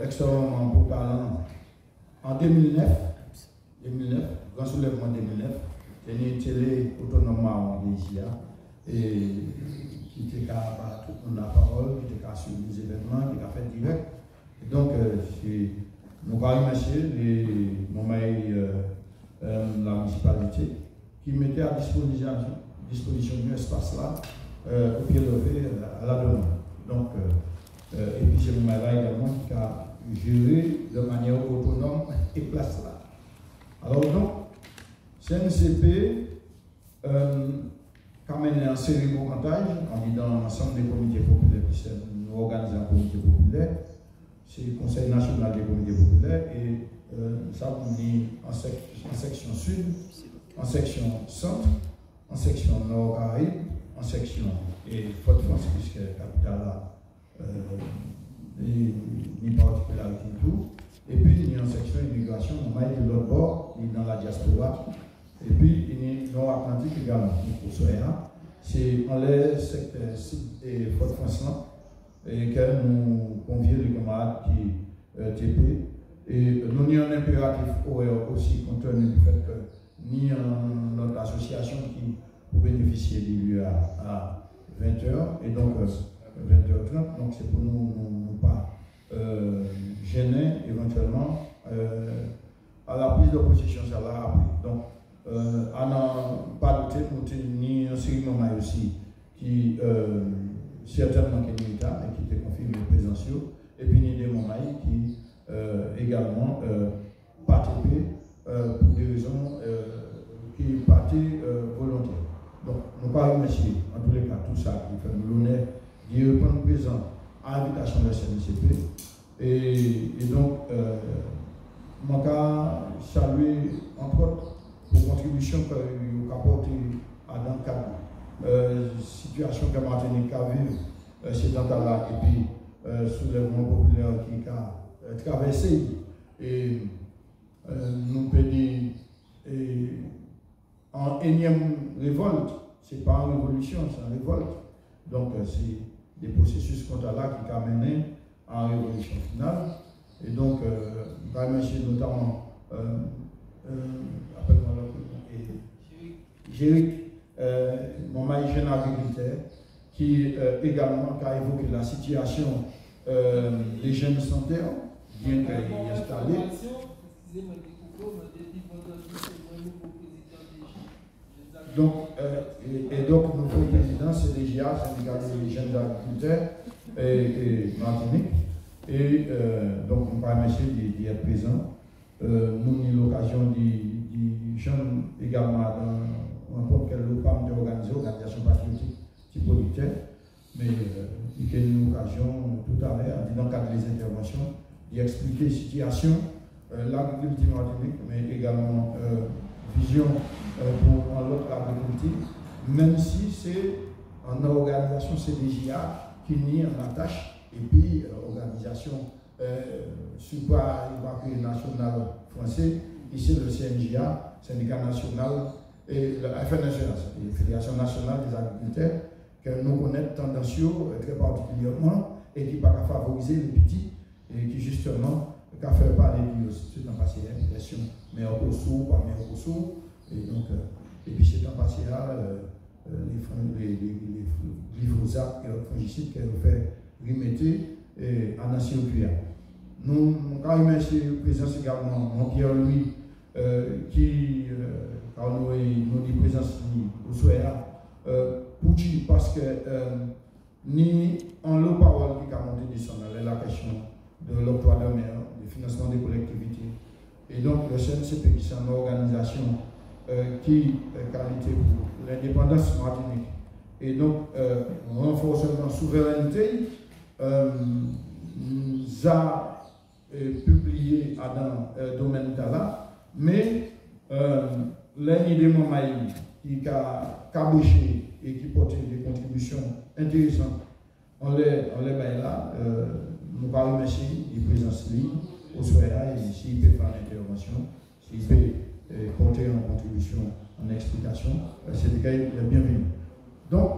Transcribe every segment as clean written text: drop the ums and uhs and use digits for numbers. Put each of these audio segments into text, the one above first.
extrêmement pour talent. En 2009, grand soulèvement 2009, il y a une télé autonome en DGA et qui était capable de tout la parole, qui était capable de suivre les événements, qui a fait direct. Et donc, nous avons remercié la municipalité qui mettait à disposition de l'espace là au pied levé à la demande. Donc, et puis c'est mon là également qui a géré de manière autonome et place là. Alors donc, CNCP a mené un cérémonie en disant l'ensemble des comités populaires, qui nous organisons un comité populaire, c'est le Conseil national des comités populaires, et ça on dit en section sud, en section centre, en section nord-Caraïbe, en section et Fort-France, puisque la capitale là, ni particularité du tout. Et puis, il y a une section immigration, on m'a dit de l'autre bord, il est dans la diaspora. Et puis, il y a Nord-Atlantique également, pour Soya. C'est en l'air, secteur et Fort-France là, et que nous convions les camarades qui TP. Et nous avons un impératif aussi, compte tenu du fait que ni notre association qui peut bénéficier des lieux à 20h, et donc 20h30, donc c'est pour nous ne pas gêner éventuellement à la prise de position ça là après. Donc, à n'en pas douter, nous ni un cérémonie aussi qui certainement qui est militaire et qui était confirmé présentiel, et puis ni des moments qui également participé pour des raisons qui partaient volontaires. Donc, nous pas remercier en tous les cas tout ça qui fait nous l'honneur d'y répondre présent à l'invitation de la CNCP. Et donc, je saluer entre autres pour contribution que vous apportez dans le cadre situation que Martinique a vécue ces temps-là et puis soulèvement populaire qui a traversé et nous peut dire en énième révolte, c'est pas une révolution, c'est une révolte. Donc c'est des processus comme là qui ont mené à une révolution finale. Et donc, je remercie notamment Jéric, mon mari jeune agriculteur, qui également a évoqué la situation des jeunes sanitaires, bien qu'il est installé. Donc, donc, notre président, c'est DGA, syndicat des jeunes agriculteurs et Martinique. Et donc, on va remercier d'y être présent. Nous avons eu l'occasion de jeunes également dans n'importe quelle femme organisation patriotique typolitaire. Mais il y a eu une occasion tout à l'heure, dans le cadre des interventions, d'expliquer la situation, l'agriculture martinique, mais également vision pour l'autre agriculture, même si c'est en organisation CDJA qui nie en attache. Et puis, organisation supra-évacuée nationale français, ici le CNJA, syndicat national, et la FNSEA, la Fédération nationale des agriculteurs, que nous connaissons tendancieux très particulièrement et qui va favoriser les petits et qui justement va faire parler du c'est un passé l'impression meilleur coursoux, pas meilleur coursoux, et puis c'est un passé les glyphosate et les fongicides qu'elle fait remettre à Nation Cuya. Nous remercions le président également, mon Pierre-Louis, qui nous dit présence au Soya, pour dire parce que ni en l'eau parole qui a monté du son, la question de l'octroi de mer, du financement des collectivités. Et donc le CNCP, qui est une organisation qui qualité pour l'indépendance martinique. Et donc, renforcement de souveraineté, nous a publié dans le domaine là, mais l'année des moments qui a caboché et qui porte des contributions intéressantes, on les met là, nous allons remercier les présences au Soya et s'il peut faire l'intervention, s'il peut porter en contribution, en explication, c'est le cas le bienvenu. Donc,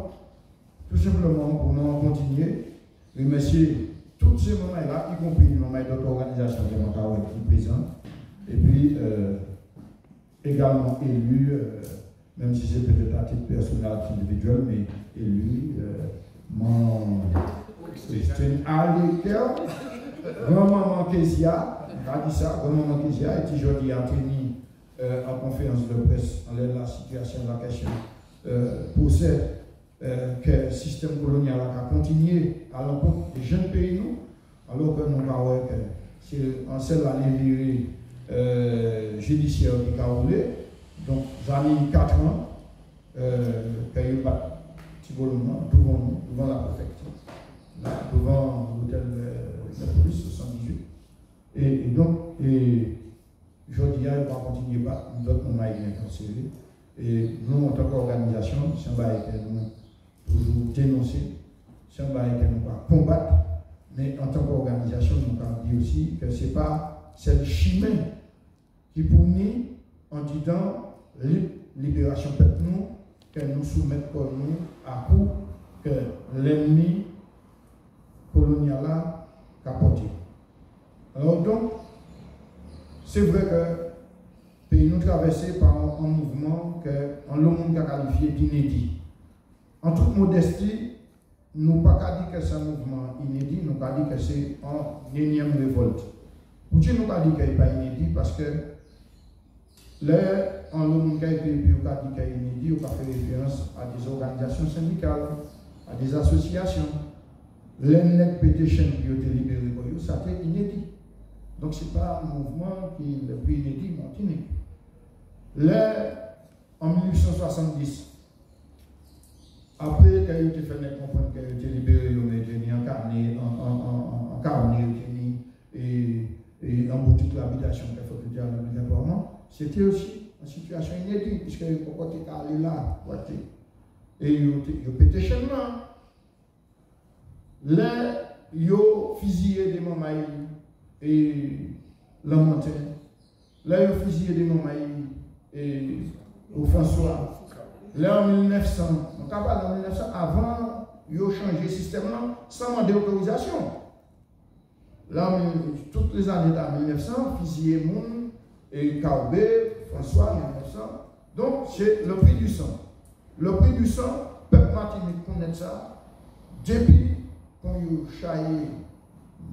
tout simplement, pour nous continuer, remercier tous ces moments-là, y compris les moments d'autres organisations qui sont présentes, et puis également élus, même si c'est peut-être à titre personnel, individuel, mais élus, Christine Alker, grand-maman Kézia, on a dit ça, grand-maman Kézia, et puis aujourd'hui a tenu en conférence de presse, la situation de la question, possède que le système colonial a continué à l'encontre des jeunes pays, nous, alors que nous avons que c'est en celle année judiciaire qui a roulé, donc j'en ai 4 ans, qu'il y a eu petit volume devant la préfecture, devant l'hôtel de la police 78. Et donc, je dis, il va continuer par d'autres moments incarcérés. Et nous, en tant qu'organisation, c'est un bail que nous toujours dénoncer, c'est un bail que nous pas combattre, mais en tant qu'organisation, nous avons dit aussi que ce n'est pas cette chimère qui pour nous, en disant libération peuple nous, que nous soumettons pour nous à coup que l'ennemi colonial a capoté. Alors donc, c'est vrai que le pays nous traversé par un mouvement que le monde a qualifié d'inédit. En toute modestie, nous pas qu'à dire que c'est un mouvement inédit, nous pas dire que c'est une énième révolte. Pourquoi nous pas dire qu'il n'est pas inédit? Parce que là, en le monde qui a écrit, puis on a dit qu'il est inédit, on a fait référence à des organisations syndicales, à des associations. L'ENEC Petition qui a été libéré pour eux, ça a été inédit. Donc ce n'est pas un mouvement qui est le plus inédit, Martinique. Là, en 1870, après qu'il ait été fait comprendre qu'il a été libéré, il a été incarné, et en boutique l'habitation qu'il faut dire obligatoirement, c'était aussi une situation inédite, puisque il faut pas aller là, et il a pété chez moi. Là, il a fusillé des mamans et la montagne. Là, il a fusillé des mamans et au François. Là, en 1900, on parle en 1900, avant, il a changé le système là, sans demander autorisation. Là, toutes les années en 1900, fusillé Moun et Kaoubé, François, 1900. Donc, c'est le prix du sang. Le prix du sang, peuple Martinique connaît ça. Depuis qu'on a chaillé,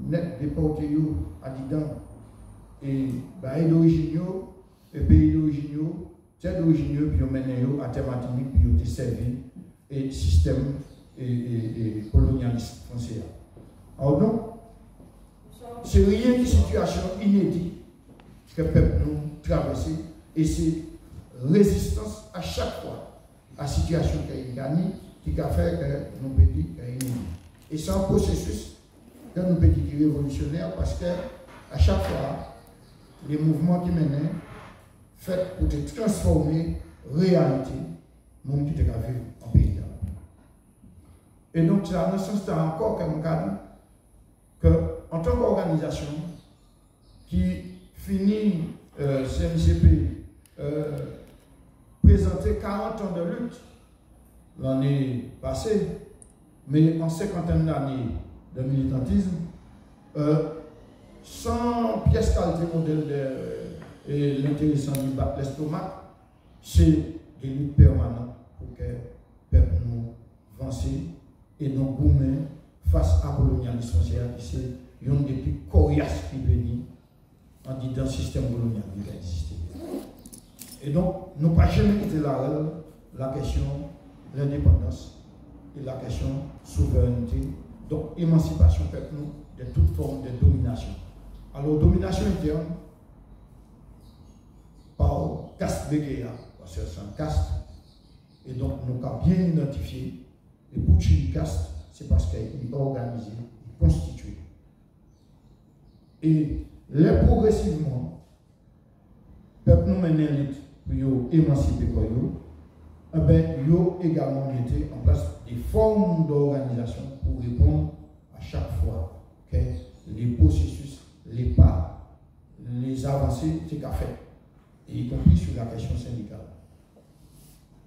net déporté à Didan, et d'origine, et pays d'origine, c'est d'origine, puis on mène à terre Martinique, puis on a servi, et système et colonialiste français. Alors donc, c'est rien de situation inédite que le peuple nous traverse, et c'est résistance à chaque fois à la situation qui est gagnée, qui a fait que nous pouvons dire qu'il est inédit. Et c'est un processus que nous pouvons dire révolutionnaire parce que à chaque fois, les mouvements qui mènent fait pour transformer réalité, monde qui est gravé en pays. Et donc, c'est dans ce sens encore comme cadre qu'en tant qu'organisation qui finit CMCP présenter 40 ans de lutte l'année passée, mais en 50 d'années de militantisme, sans pièce qualité modèle de l'intéressant du battre l'estomac, c'est des luttes permanentes pour que le peuple nous avance et nous gourmet face à la colonialisme français, qui c'est une des plus coriaces qui bénit en disant le système colonial qui a existé. Et donc, nous n'avons pas jamais quitté la question de l'indépendance et la question de souveraineté, donc émancipation peuple de toute forme de domination. Alors, domination interne par caste de guerre, parce que c'est un caste, et donc nous avons bien identifié, et pour tuer une caste, c'est parce qu'il est organisé, constitué. Et là, progressivement, le peuple nous mène lutte pour émanciper pour eux, eh bien, ils ont également mis en place des formes d'organisation pour répondre à chaque fois que les processus, les pas, les avancées, c'est qu'à faire, et y compris sur la question syndicale.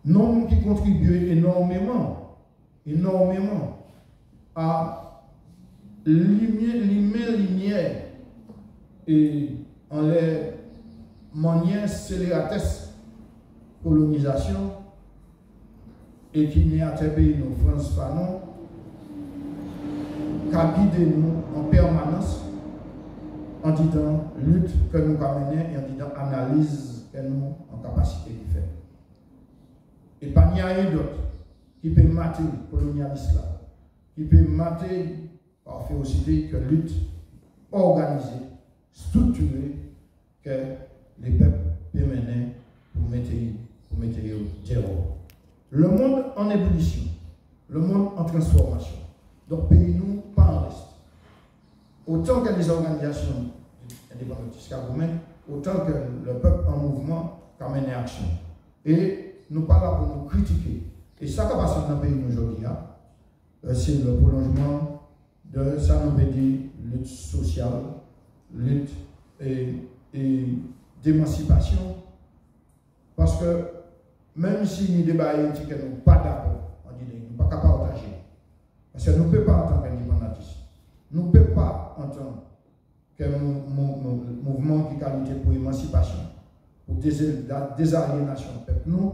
Non qui contribuent énormément à lumière et en les manières scélératesses colonisation et qui n'est à pays nous France pas non qu'a guidé nous en permanence en disant lutte que nous avons menée et en disant analyse que nous en capacité de faire. Et pas n'y a rien d'autre qui peut mater le colonialisme là, qui peut mater par férocité que lutte organisée, structurée que les peuples peuvent mener pour mettre zéro. Le monde en ébullition, le monde en transformation. Donc, pays-nous pas en reste. Autant que les organisations indépendantistes autant que le peuple en mouvement qui amène action. Et nous pas là pour nous critiquer. Et ça qui passe dans le pays aujourd'hui, c'est le prolongement de ça nous veut dire lutte sociale, lutte et d'émancipation. Parce que même si nous débattons que nous ne sommes pas d'accord, on dit que nous ne sommes pas capables de partager. Parce que nous ne pouvons pas en tant qu'indépendantistes. Nous ne pouvons pas en tant que mouvement qui qualité pour l'émancipation, pour la désaliénation. Nous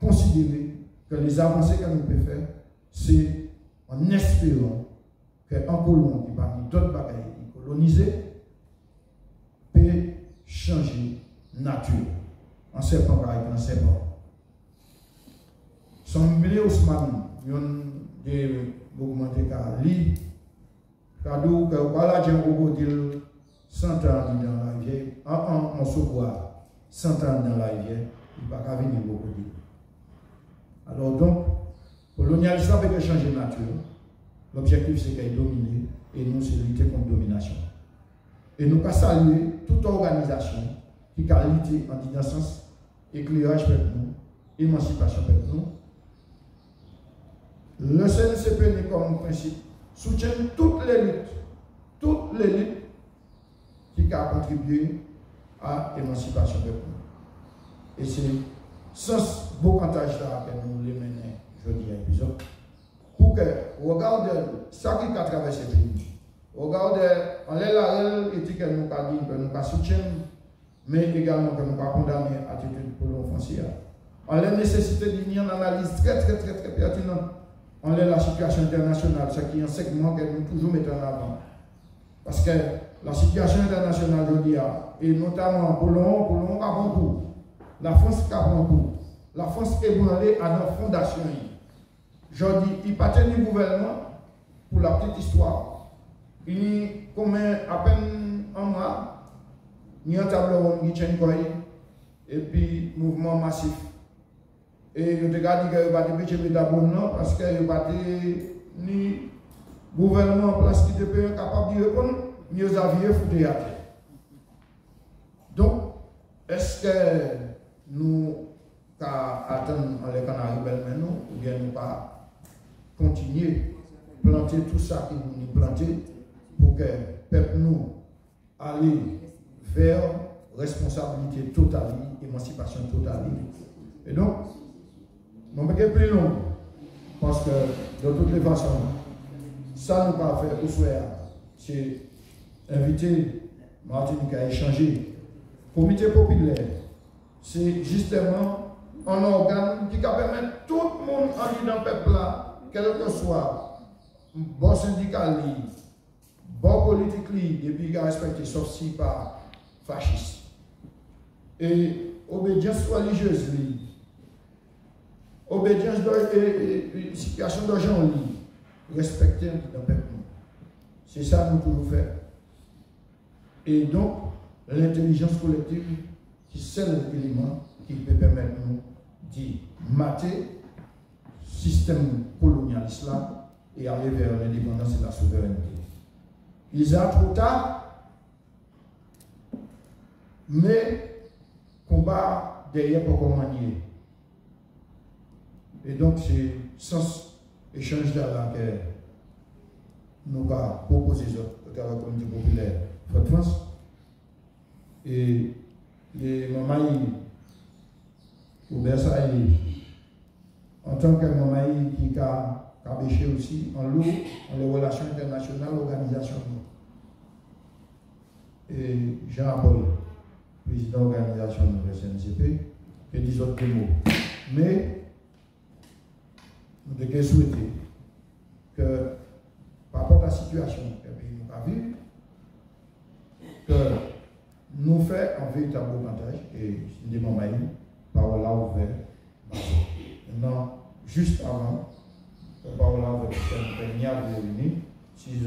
considérons que les avancées que nous pouvons faire, c'est en espérant qu'en Colombie, parmi d'autres bagailles colonisées, peut changer nature. En serpent par exemple, en serpent. Semblé Ousmane, il y a des augmentés car li, cadeau que voilà j'ai un crocodile 100 ans dans la rivière, en sauvoie 100 ans dans la rivière, il ne va pas venir crocodile. Alors donc, colonialisme avec changer nature, l'objectif c'est qu'elle domine et nous c'est lutter contre la domination. Et nous pas saluer toute organisation qui a lutté en disant sens éclairage pour nous, émancipation pour nous. Le CNCP comme principe soutient toutes les luttes qui ont contribué à l'émancipation pour nous. Et c'est sans beau cantage là que nous les menons aujourd'hui à l'épisode. Pour que, regardez ça qui a traversé le pays. Regardez, on est là, et que nous avons dit que nous soutient, mais également que nous avons condamné l'attitude pour l'offensive. On a la nécessité d'une analyse très pertinente. On a la situation internationale, ce qui est un segment que nous toujours mettons en avant. Parce que la situation internationale aujourd'hui, et notamment pour l'on a beaucoup, la France a beaucoup, la France est branlée à nos fondations. Je dis, il n'y a pas de gouvernement pour la petite histoire. Il y a combien, à peine un mois, il y a un tableau qui tient et puis mouvement massif. Et je te dis que je ne vais pas non parce que je ne pas ni gouvernement en place qui est capable de répondre, ni aux avions foutus à terre. Donc, est-ce que nous attendons les Canaries maintenant ou bien nous pas continuer à planter tout ça qui nous planter pour que le peuple nous aille vers responsabilité totale, émancipation totale. Et donc, nous sommes plus long parce que de toutes les façons, ça nous va faire pour soi, c'est inviter Martinique à échanger. Comité populaire, c'est justement un organe qui permet tout le monde en vie dans le peuple là, quel que soit, bon syndical, bon politique, et puis il a respecté, sauf si pas fasciste. Et obédience religieuse, obédience et situation de gens, respecter dans le peuple. C'est ça que nous pouvons faire. Et donc, l'intelligence collective, c'est l'élément qui peut permettre nous de mater le système colonialiste là et aller vers l'indépendance et la souveraineté. Il y a trop tard, mais combat derrière pour manier. Et donc, c'est sans échange d'argent que nous avons proposé au travers de la communauté populaire de France. Et les mamans, au Versailles, en tant que maman qui a Cabéché aussi, en l'eau, en les relations internationales, l'organisation. Et Jean-Paul, président de l'organisation de la CNCP, qui dit autres mots. Mais, nous devons souhaiter que, par rapport à la situation que le pays nous a vivre, que nous faisons un véritable montage, et des moments par là ouvert. Maintenant, juste avant, par là avec le dernier réuni, si les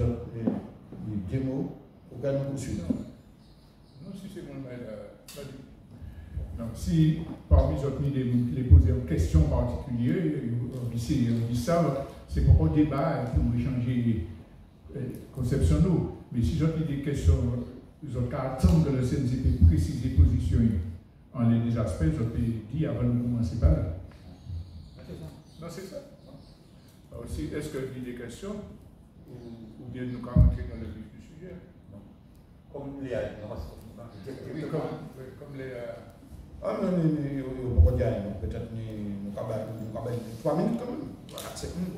démos, auxquels nous poursuivons. Non, si c'est mon donc, si parmi les autres les poser une question particulière, on dit ça, c'est pour un débat, pour échanger conception nous. Mais si j'ai des questions, ils ont qu'à attendre que le CNCP précise les positions en les aspects, je peux dire avant de commencer par là. Non, c'est ça. Aussi, est-ce qu'il y a des questions ou bien nous allons entrer dans le vif du sujet? Comme les oui, comme les. Ah non, on peut dire, peut-être nous avons 3 minutes quand même.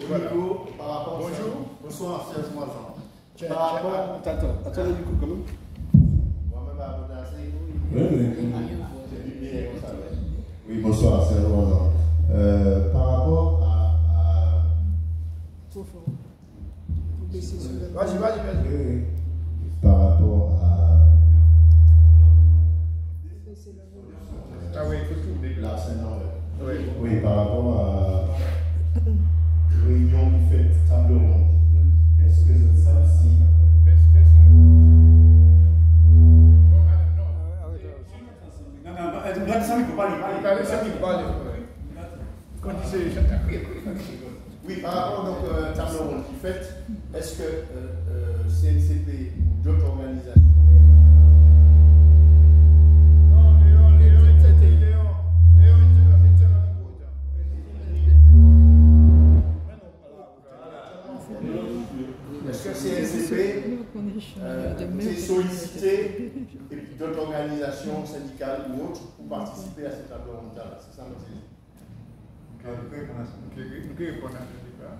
Voilà. Par rapport à bonjour, bonsoir, Serge Moisan. Par rapport. Attendez du coup, quand même. Moi-même, à oui, bonsoir, Serge Moisan. Par rapport à. Vas-y. Par rapport à. Ah oui, il faut tout Là, c'est non. Oui. Oui, par rapport à. Réunion qui fait table ronde. Qu'est-ce que ça si. Oui, par rapport donc table ronde qui fait, est-ce que CNCP ou d'autres organisations. Est-ce que CNCP est sollicité et puis d'autres organisations syndicales ou autres pour participer à cette table ronde? C'est ça notre idée. Nous répondons à ce débat.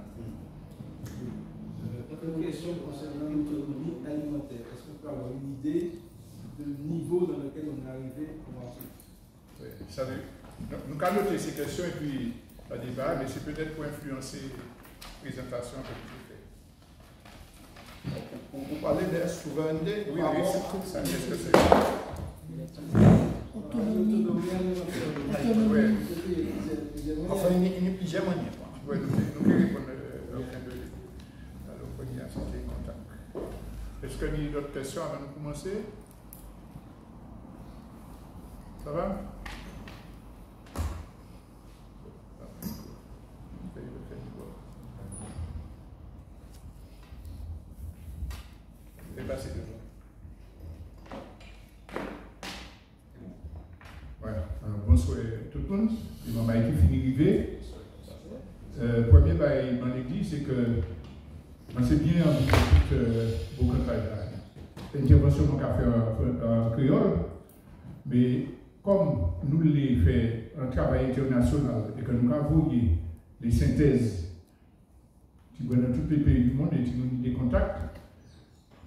Une question concernant l'autonomie alimentaire. Est-ce qu'on peut avoir une idée du niveau dans lequel on est arrivé pour ensuite? Oui, salut. Nous allons noter ces questions et puis le débat, mais c'est peut-être pour influencer la présentation que vous faites. Vous parlez de souveraineté? Oui, c'est tout ça. Qu'est-ce que c'est? Enfin, il y a plusieurs manières. Oui, nous répondons à l'opinion qui est contact. Est-ce qu'il y a d'autres questions avant de commencer? Ça va? Dépassé déjà. Voilà. Alors, bonsoir tout le monde. Le moment qui finit d'arriver. Premier bail dans l'église, c'est que on sait bien beaucoup de travail. L'intervention qu'on a fait en créole, mais comme nous l'avons fait un travail international et que nous avons envoyé les synthèses dans tous les pays du monde et nous avons des contacts,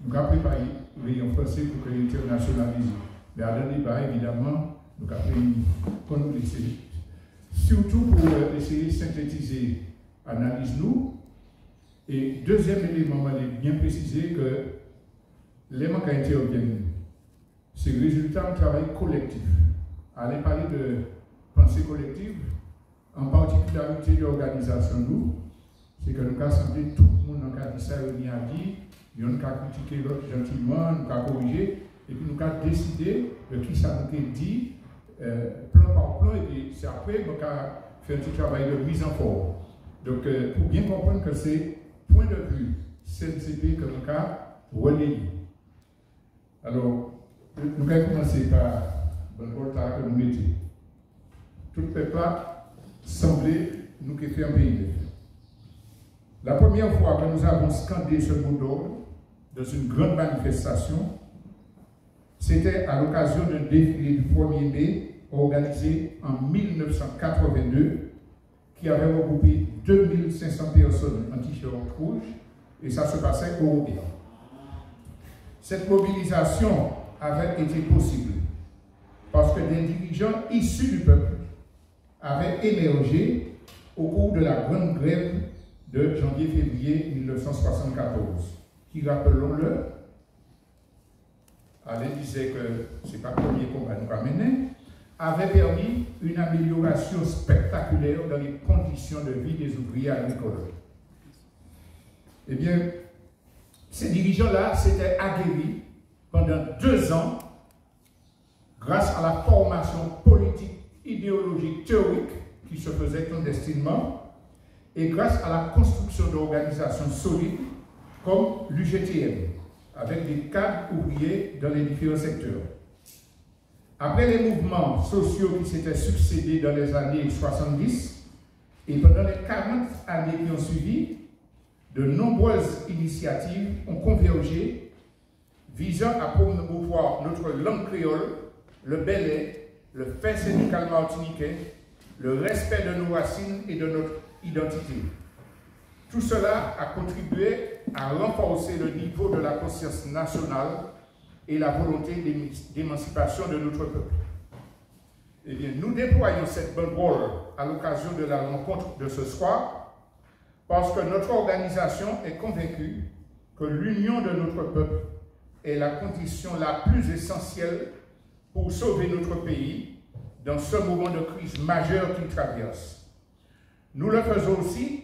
nous avons préparé en français pour que l'internationalise. Mais à le débat, évidemment, nous avons fait nous laisser. Surtout pour essayer de synthétiser l'analyse nous. Et deuxième élément, je vais bien préciser que les manques interviennent. C'est le résultat d'un travail collectif. Aller parler de pensée collective, en particularité de l'organisation nous, c'est que nous avons senti tout le monde a dit ça, il a dit, nous avons critiqué l'autre gentiment, nous avons corrigé, et puis nous avons décidé de qui ça nous a dit, plan par plan, et puis c'est après qu'on a fait un petit travail de mise en forme. Donc, pour bien comprendre que c'est point de vue CNCP que nous avons relayé. Alors, nous allons commencer par le retard que nous mettons. Tout le peuple semblait nous quitter un pays. La première fois que nous avons scandé ce mot d'ordre dans une grande manifestation, c'était à l'occasion d'un défilé du 1er mai organisé en 1982 qui avait regroupé 2500 personnes en t-shirt rouge, et ça se passait au Robert. Cette mobilisation avait été possible parce que des dirigeants issus du peuple avaient émergé au cours de la grande grève de janvier-février 1974, qui, rappelons-le, Alain disait que ce n'est pas le premier combat nous ramener, avait permis une amélioration spectaculaire dans les conditions de vie des ouvriers agricoles. Eh bien, ces dirigeants-là s'étaient aguerris pendant 2 ans grâce à la formation politique, idéologique, théorique qui se faisait clandestinement et grâce à la construction d'organisations solides comme l'UGTM, avec des cadres ouvriers dans les différents secteurs. Après les mouvements sociaux qui s'étaient succédés dans les années 70 et pendant les 40 années qui ont suivi, de nombreuses initiatives ont convergé visant à promouvoir notre langue créole, le belais, le fait syndical martiniquais, le respect de nos racines et de notre identité. Tout cela a contribué à renforcer le niveau de la conscience nationale et la volonté d'émancipation de notre peuple. Eh bien, nous déployons cette banderole à l'occasion de la rencontre de ce soir parce que notre organisation est convaincue que l'union de notre peuple est la condition la plus essentielle pour sauver notre pays dans ce moment de crise majeure qu'il traverse. Nous le faisons aussi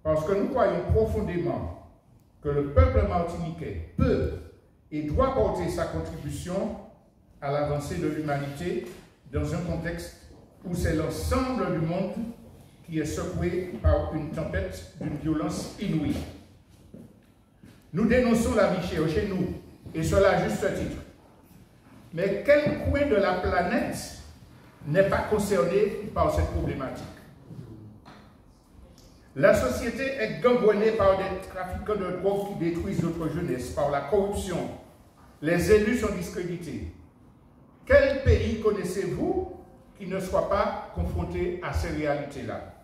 parce que nous croyons profondément que le peuple martiniquais peut et doit porter sa contribution à l'avancée de l'humanité dans un contexte où c'est l'ensemble du monde qui est secoué par une tempête d'une violence inouïe. Nous dénonçons la vie chère chez nous, et cela à juste titre. Mais quel coin de la planète n'est pas concerné par cette problématique? La société est gangrenée par des trafiquants de drogue qui détruisent notre jeunesse, par la corruption. Les élus sont discrédités. Quel pays connaissez-vous qui ne soit pas confronté à ces réalités-là?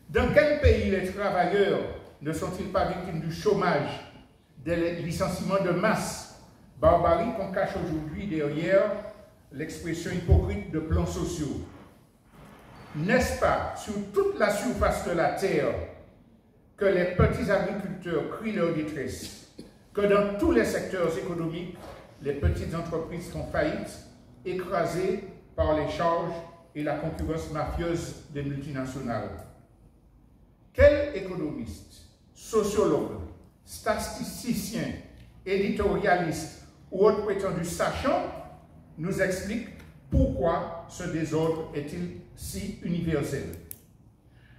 Dans quel pays les travailleurs ne sont-ils pas victimes du chômage, des licenciements de masse, barbarie qu'on cache aujourd'hui derrière l'expression hypocrite de plans sociaux? N'est-ce pas sur toute la surface de la terre que les petits agriculteurs crient leur détresse, que dans tous les secteurs économiques, les petites entreprises font faillite, écrasées par les charges et la concurrence mafieuse des multinationales? Quel économiste, sociologue, statisticien, éditorialiste ou autre prétendu sachant nous explique pourquoi ce désordre est-il si universel?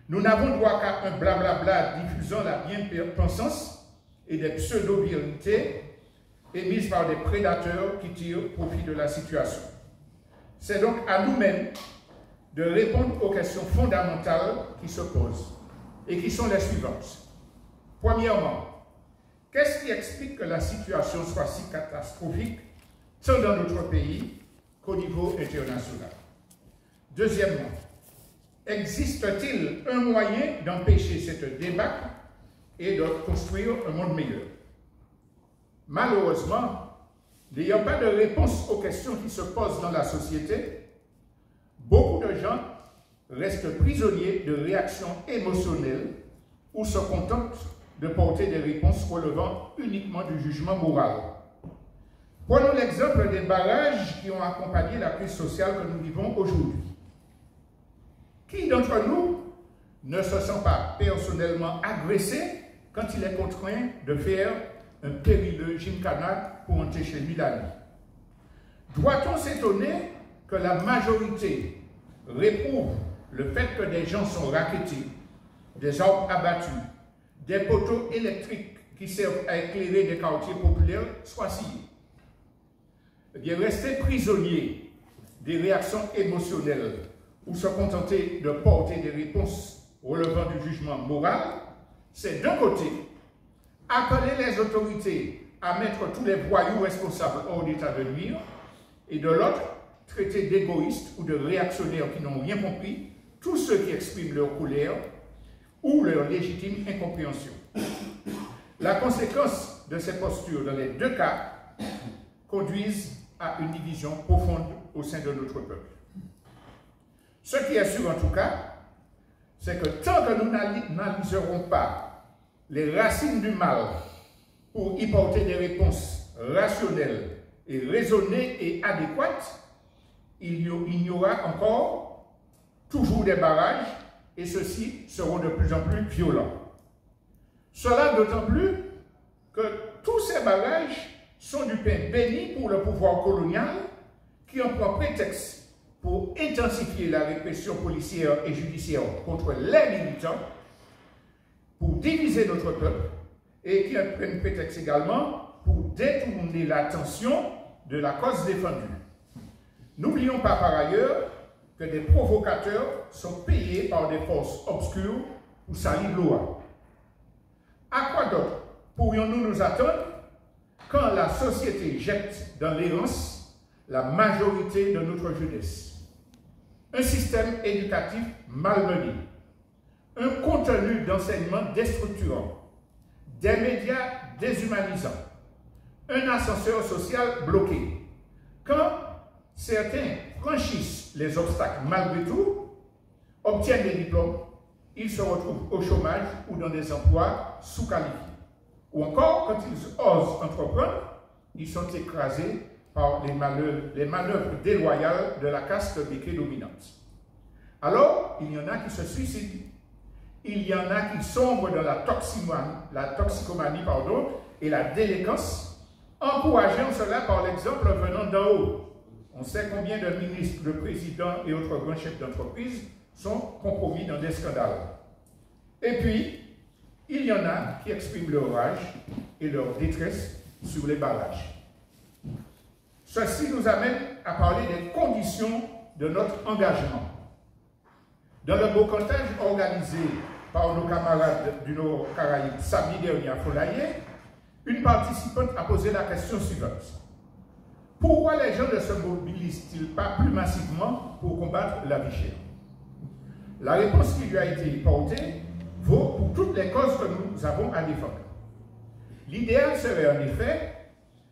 Nous n'avons droit qu'à un blablabla diffusant la bien-pensance et des pseudo-vérités émises par des prédateurs qui tirent profit de la situation. C'est donc à nous-mêmes de répondre aux questions fondamentales qui se posent et qui sont les suivantes. Premièrement, qu'est-ce qui explique que la situation soit si catastrophique tant dans notre pays qu'au niveau international? Deuxièmement, existe-t-il un moyen d'empêcher cette débâcle et de construire un monde meilleur? Malheureusement, n'ayant pas de réponse aux questions qui se posent dans la société, beaucoup de gens restent prisonniers de réactions émotionnelles ou se contentent de porter des réponses relevant uniquement du jugement moral. Prenons l'exemple des barrages qui ont accompagné la crise sociale que nous vivons aujourd'hui. Qui d'entre nous ne se sent pas personnellement agressé quand il est contraint de faire un périlleux gymkhana pour entrer chez lui la nuit? Doit-on s'étonner que la majorité réprouve le fait que des gens sont rackettés, des arbres abattus, des poteaux électriques qui servent à éclairer des quartiers populaires soient sciés? Eh bien, rester prisonnier des réactions émotionnelles ou se contenter de porter des réponses relevant du jugement moral, c'est d'un côté appeler les autorités à mettre tous les voyous responsables hors d'état de nuire, et de l'autre, traiter d'égoïstes ou de réactionnaires qui n'ont rien compris tous ceux qui expriment leur colère ou leur légitime incompréhension. La conséquence de ces postures dans les deux cas conduisent à une division profonde au sein de notre peuple. Ce qui est sûr en tout cas, c'est que tant que nous n'analyserons pas les racines du mal pour y porter des réponses rationnelles et raisonnées et adéquates, il y aura encore toujours des barrages et ceux-ci seront de plus en plus violents. Cela d'autant plus que tous ces barrages sont du pain béni pour le pouvoir colonial qui en prend prétexte pour intensifier la répression policière et judiciaire contre les militants, pour diviser notre peuple et qui en prennent prétexte également pour détourner l'attention de la cause défendue. N'oublions pas par ailleurs que des provocateurs sont payés par des forces obscures pour salir loi. À quoi d'autre pourrions-nous nous attendre quand la société jette dans l'errance la majorité de notre jeunesse? Un système éducatif malmené, un contenu d'enseignement déstructurant, des médias déshumanisants, un ascenseur social bloqué. Quand certains franchissent les obstacles malgré tout, obtiennent des diplômes, ils se retrouvent au chômage ou dans des emplois sous-qualifiés. Ou encore, quand ils osent entreprendre, ils sont écrasés par les manœuvres déloyales de la caste béquée dominante. Alors, il y en a qui se suicident. Il y en a qui sombrent dans la toxicomanie et la délinquance, encourageant cela par l'exemple venant d'en haut. On sait combien de ministres, de présidents et autres grands chefs d'entreprise sont compromis dans des scandales. Et puis, il y en a qui expriment leur rage et leur détresse sur les barrages. Ceci nous amène à parler des conditions de notre engagement. Dans le bocantage organisé par nos camarades du Nord Caraïbe samedi dernier à Folaye, une participante a posé la question suivante. Pourquoi les gens ne se mobilisent-ils pas plus massivement pour combattre la vie chère? La réponse qui lui a été portée vaut pour toutes les causes que nous avons à défendre. L'idéal serait en effet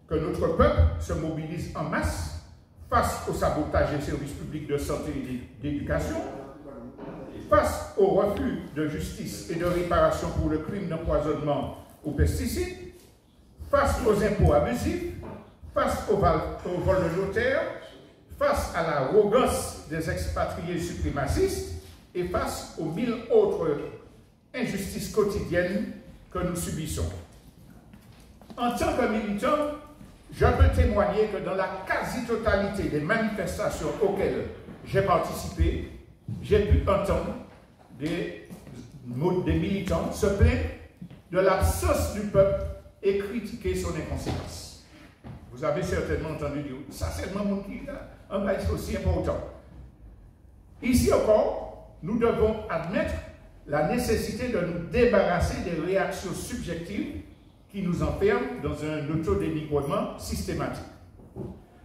que notre peuple se mobilise en masse face au sabotage des services publics de santé et d'éducation, face au refus de justice et de réparation pour le crime d'empoisonnement aux pesticides, face aux impôts abusifs, face au vol de notaire, face à l'arrogance des expatriés suprémacistes et face aux 1000 autres injustices quotidiennes que nous subissons. En tant que militant, je peux témoigner que dans la quasi-totalité des manifestations auxquelles j'ai participé, j'ai pu entendre des militants se plaindre de l'absence du peuple et critiquer son inconséquence. Vous avez certainement entendu dire, ça c'est le monde qui a un pays aussi important. Ici encore, nous devons admettre la nécessité de nous débarrasser des réactions subjectives qui nous enferment dans un autodénigrement systématique.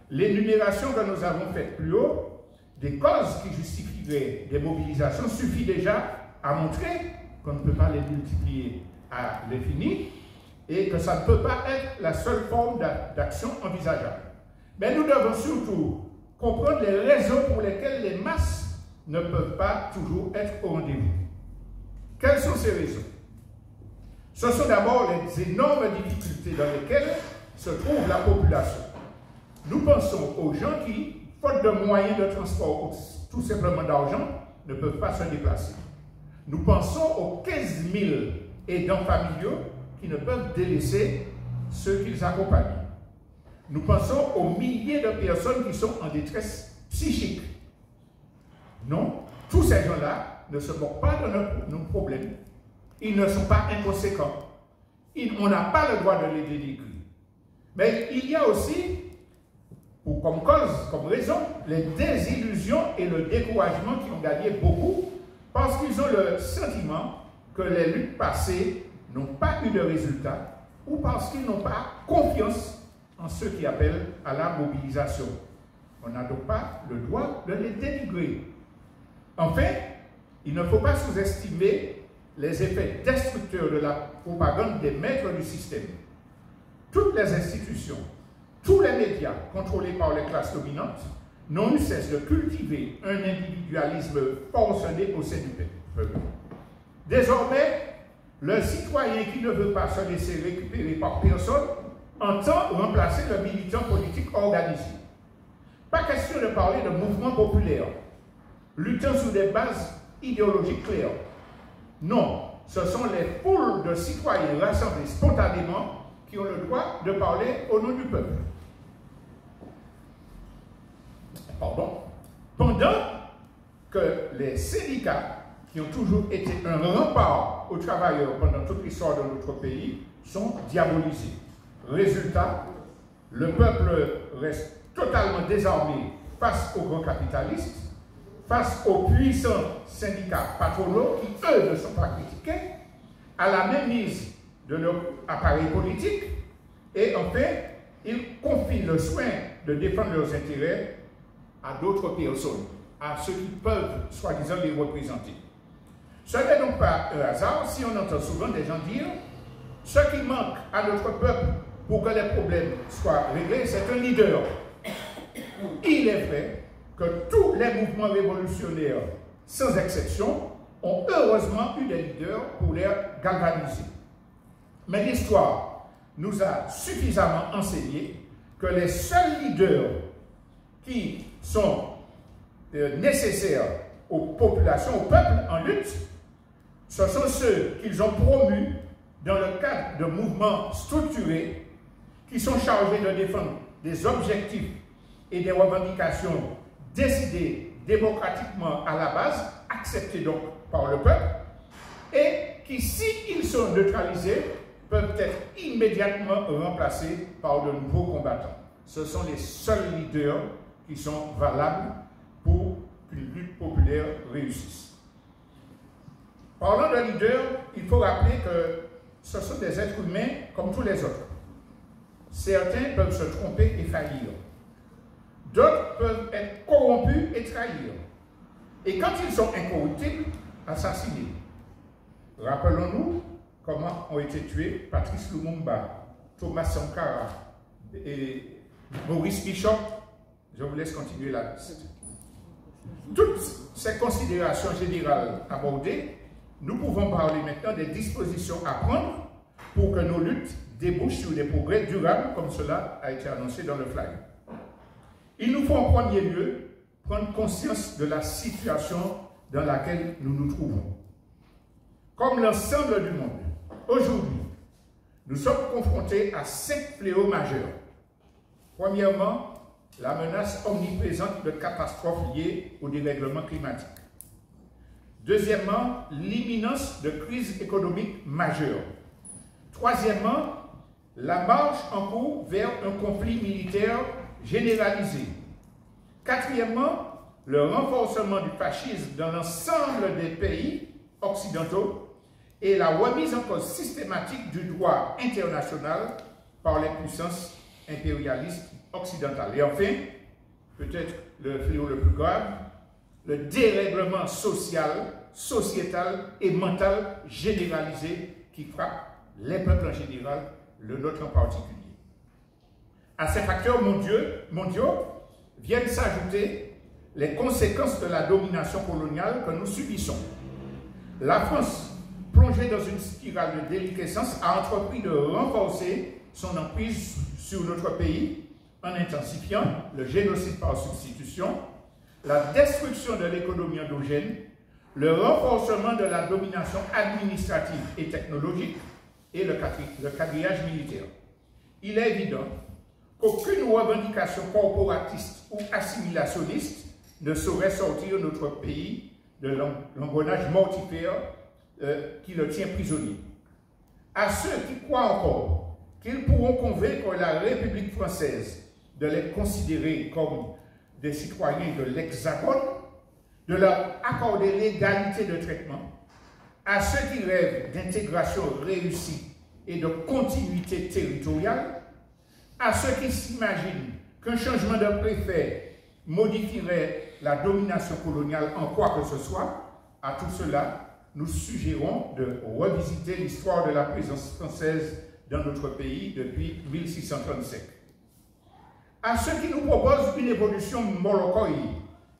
L'énumération que nous avons faite plus haut des causes qui justifieraient des mobilisations suffit déjà à montrer qu'on ne peut pas les multiplier à l'infini et que ça ne peut pas être la seule forme d'action envisageable. Mais nous devons surtout comprendre les raisons pour lesquelles les masses ne peuvent pas toujours être au rendez-vous. Quelles sont ces raisons? Ce sont d'abord les énormes difficultés dans lesquelles se trouve la population. Nous pensons aux gens qui, faute de moyens de transport ou tout simplement d'argent, ne peuvent pas se déplacer. Nous pensons aux 15 000 aidants familiaux qui ne peuvent délaisser ceux qu'ils accompagnent. Nous pensons aux milliers de personnes qui sont en détresse psychique. Non, tous ces gens-là ne se moquent pas de nos problèmes. Ils ne sont pas inconséquents. On n'a pas le droit de les dénigrer. Mais il y a aussi, comme cause, comme raison, les désillusions et le découragement qui ont gagné beaucoup parce qu'ils ont le sentiment que les luttes passées n'ont pas eu de résultat ou parce qu'ils n'ont pas confiance en ceux qui appellent à la mobilisation. On n'a donc pas le droit de les dénigrer. Enfin, il ne faut pas sous-estimer les effets destructeurs de la propagande des maîtres du système. Toutes les institutions, tous les médias contrôlés par les classes dominantes n'ont eu cesse de cultiver un individualisme forcené au sein du peuple. Désormais, le citoyen qui ne veut pas se laisser récupérer par personne entend remplacer le militant politique organisé. Pas question de parler de mouvements populaires, luttant sur des bases idéologiques claires. Non, ce sont les foules de citoyens rassemblés spontanément qui ont le droit de parler au nom du peuple. Pendant que les syndicats, qui ont toujours été un rempart aux travailleurs pendant toute l'histoire de notre pays, sont diabolisés. Résultat, le peuple reste totalement désarmé face aux grands capitalistes, face aux puissants syndicats patronaux qui, eux, ne sont pas critiqués, à la mainmise de leur appareil politique, et en fait, ils confient le soin de défendre leurs intérêts à d'autres personnes, à ceux qui peuvent, soi-disant, les représenter. Ce n'est donc pas un hasard si on entend souvent des gens dire « ce qui manque à notre peuple pour que les problèmes soient réglés, c'est un leader ». Il est vrai que tous les mouvements révolutionnaires, sans exception, ont heureusement eu des leaders pour les galvaniser. Mais l'histoire nous a suffisamment enseigné que les seuls leaders qui sont nécessaires aux populations, au peuple en lutte, ce sont ceux qu'ils ont promus dans le cadre de mouvements structurés qui sont chargés de défendre des objectifs et des revendications décidées démocratiquement à la base, acceptées donc par le peuple, et qui, s'ils sont neutralisés, peuvent être immédiatement remplacés par de nouveaux combattants. Ce sont les seuls leaders qui sont valables pour qu'une lutte populaire réussisse. Parlant de leaders, il faut rappeler que ce sont des êtres humains comme tous les autres. Certains peuvent se tromper et faillir. D'autres peuvent être corrompus et trahir. Et quand ils sont incorruptibles, assassinés. Rappelons-nous comment ont été tués Patrice Lumumba, Thomas Sankara et Maurice Bishop. Je vous laisse continuer la liste. Toutes ces considérations générales abordées, nous pouvons parler maintenant des dispositions à prendre pour que nos luttes débouchent sur des progrès durables, comme cela a été annoncé dans le flyer. Il nous faut en premier lieu prendre conscience de la situation dans laquelle nous nous trouvons. Comme l'ensemble du monde, aujourd'hui, nous sommes confrontés à 5 fléaux majeurs. Premièrement, la menace omniprésente de catastrophes liées au dérèglement climatique. Deuxièmement, l'imminence de crises économiques majeures. Troisièmement, la marche en cours vers un conflit militaire généralisé. Quatrièmement, le renforcement du fascisme dans l'ensemble des pays occidentaux et la remise en cause systématique du droit international par les puissances impérialistes occidentales. Et enfin, peut-être le fléau le plus grave, le dérèglement social, sociétal et mental généralisé qui frappe les peuples en général, le nôtre en particulier. À ces facteurs mondiaux viennent s'ajouter les conséquences de la domination coloniale que nous subissons. La France, plongée dans une spirale de déliquescence, a entrepris de renforcer son emprise sur notre pays en intensifiant le génocide par substitution, la destruction de l'économie endogène, le renforcement de la domination administrative et technologique et le quadrillage militaire. Il est évident qu'aucune revendication corporatiste ou assimilationniste ne saurait sortir notre pays de l'engrenage mortifère qui le tient prisonnier. À ceux qui croient encore qu'ils pourront convaincre la République française de les considérer comme des citoyens de l'Hexagone, de leur accorder l'égalité de traitement, à ceux qui rêvent d'intégration réussie et de continuité territoriale, à ceux qui s'imaginent qu'un changement de préfet modifierait la domination coloniale en quoi que ce soit, à tout cela, nous suggérons de revisiter l'histoire de la présence française dans notre pays depuis 1637. À ceux qui nous proposent une évolution molokoï,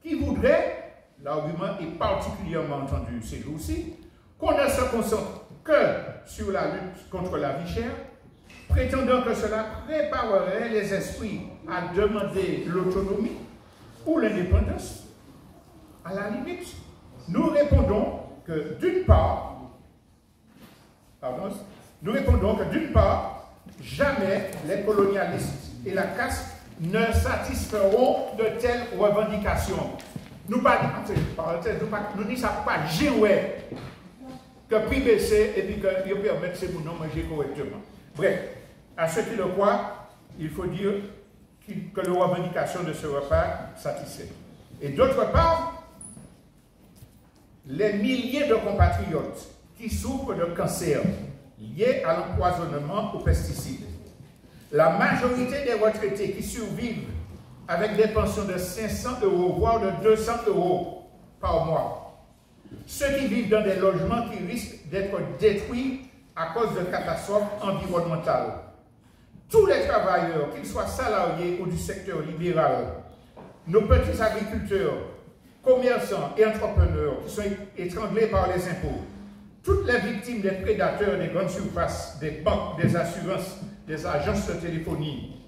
qui voudraient, l'argument est particulièrement entendu ces jours-ci, qu'on ne se concentre que sur la lutte contre la vie chère, prétendant que cela préparerait les esprits à demander l'autonomie ou l'indépendance, à la limite, nous répondons que d'une part, jamais les colonialistes et la caste ne satisferont de telles revendications. Nous ne disons pas jouer que prix baisser et puis que ils permettent ces mouvements de manger correctement. Bref, à ceux qui le croient, il faut dire que les revendications ne seront pas satisfaites. Et d'autre part, les milliers de compatriotes qui souffrent de cancer liés à l'empoisonnement aux pesticides, la majorité des retraités qui survivent avec des pensions de 500 €, voire de 200 € par mois, ceux qui vivent dans des logements qui risquent d'être détruits à cause de catastrophes environnementales, tous les travailleurs, qu'ils soient salariés ou du secteur libéral, nos petits agriculteurs, commerçants et entrepreneurs qui sont étranglés par les impôts, toutes les victimes des prédateurs des grandes surfaces, des banques, des assurances, des agences de téléphonie,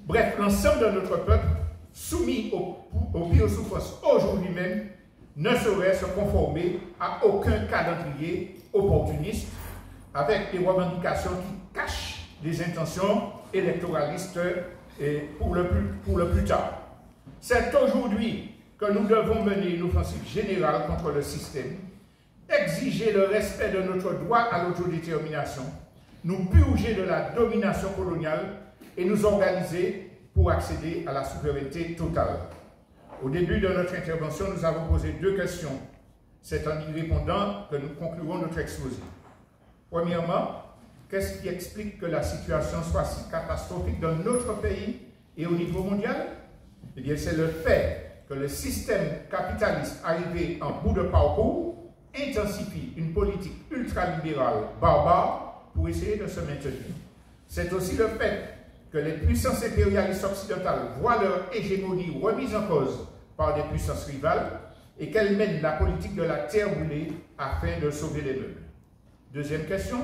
bref, l'ensemble de notre peuple, soumis aux pires souffrances aujourd'hui même, ne saurait se conformer à aucun calendrier opportuniste avec des revendications qui cachent des intentions électoralistes pour le plus tard. C'est aujourd'hui que nous devons mener une offensive générale contre le système, exiger le respect de notre droit à l'autodétermination, nous purger de la domination coloniale et nous organiser pour accéder à la souveraineté totale. Au début de notre intervention, nous avons posé 2 questions. C'est en y répondant que nous concluons notre exposé. Premièrement, qu'est-ce qui explique que la situation soit si catastrophique dans notre pays et au niveau mondial? Eh bien, c'est le fait que le système capitaliste arrivé en bout de parcours intensifie une politique ultralibérale barbare pour essayer de se maintenir. C'est aussi le fait que les puissances impérialistes occidentales voient leur hégémonie remise en cause par des puissances rivales et qu'elles mènent la politique de la terre brûlée afin de sauver les meubles. Deuxième question,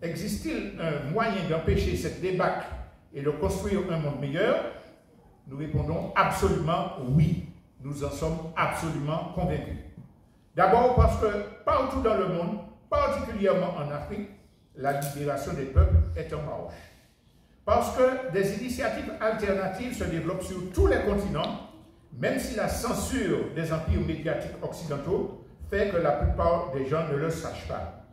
existe-t-il un moyen d'empêcher cette débâcle et de construire un monde meilleur? Nous répondons absolument oui. Nous en sommes absolument convaincus. D'abord parce que partout dans le monde, particulièrement en Afrique, la libération des peuples est en marche. Parce que des initiatives alternatives se développent sur tous les continents, même si la censure des empires médiatiques occidentaux fait que la plupart des gens ne le sachent pas.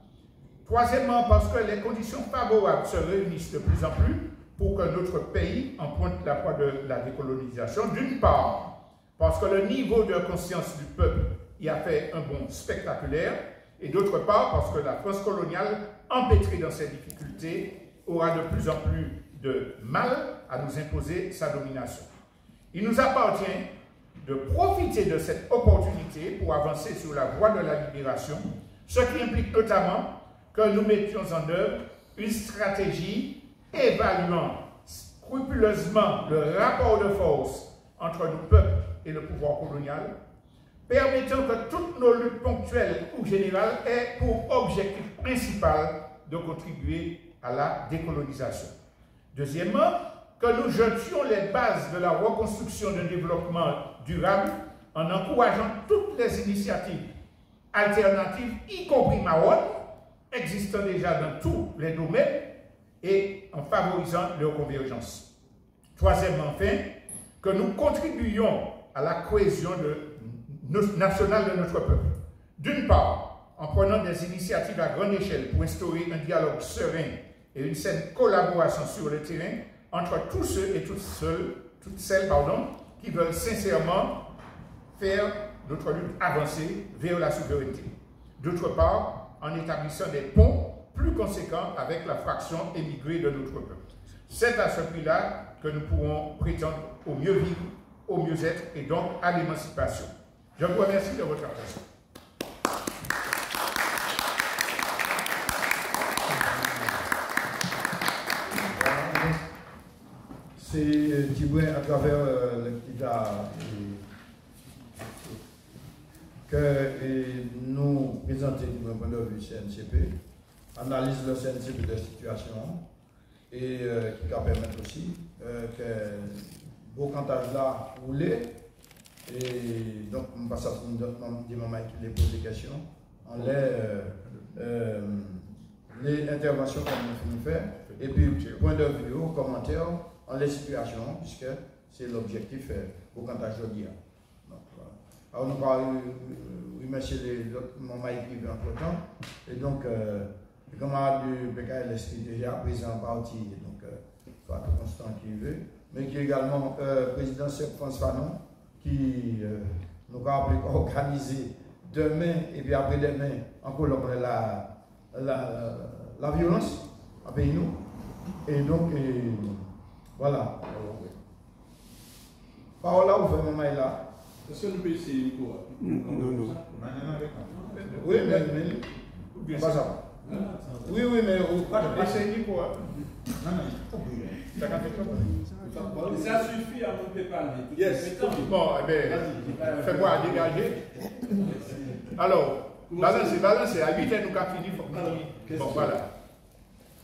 Troisièmement, parce que les conditions favorables se réunissent de plus en plus pour que notre pays emprunte la voie de la décolonisation. D'une part, parce que le niveau de conscience du peuple y a fait un bond spectaculaire, et d'autre part, parce que la France coloniale, empêtrée dans ses difficultés, aura de plus en plus de mal à nous imposer sa domination. Il nous appartient de profiter de cette opportunité pour avancer sur la voie de la libération, ce qui implique notamment que nous mettions en œuvre une stratégie évaluant scrupuleusement le rapport de force entre nos peuples et le pouvoir colonial, permettant que toutes nos luttes ponctuelles ou générales aient pour objectif principal de contribuer à la décolonisation. Deuxièmement, que nous jetions les bases de la reconstruction d'un développement durable en encourageant toutes les initiatives alternatives, y compris Maroc, existant déjà dans tous les domaines, et en favorisant leur convergence. Troisièmement, enfin, que nous contribuions à la cohésion nationale de notre peuple. D'une part, en prenant des initiatives à grande échelle pour instaurer un dialogue serein et une saine collaboration sur le terrain entre tous ceux et toutes celles qui veulent sincèrement faire notre lutte avancer vers la souveraineté. D'autre part, en établissant des ponts plus conséquents avec la fraction émigrée de notre peuple. C'est à ce prix-là que nous pourrons prétendre au mieux vivre, au mieux-être et donc à l'émancipation. Je vous remercie de votre attention. c'est Dibouin à travers l'activité que nous présentons du point de vue CNCP, analyse le CNCP de situation et qui va permettre aussi que vos cantages là roulent. Et donc, on passe à des moments qui les posent des questions. On les interventions qu'on nous fait, et puis point de vue, commentaires, en les situations, puisque c'est l'objectif au cantage aujourd'hui. Donc, voilà. Alors, nous allons remercier les autres moments qui vivent entre temps. Et donc, les camarades du PKLS qui est déjà présent en partie, donc, soit Constant qui veut, mais qui est également président Seb France Fanon, qui nous a organisé demain et puis après-demain encore la violence en pays nous. Et donc, voilà. Par là, vous faites mon mail là. Est-ce que nous pouvons essayer quoi? Non. Oui, mais pas ça. Oui, mais essayez quoi? Ça suffit à nous préparer. Yes. Bon, eh bien, fais-moi dégager. Alors, balancez. À 8 heures, nous avons fini. Bon, voilà.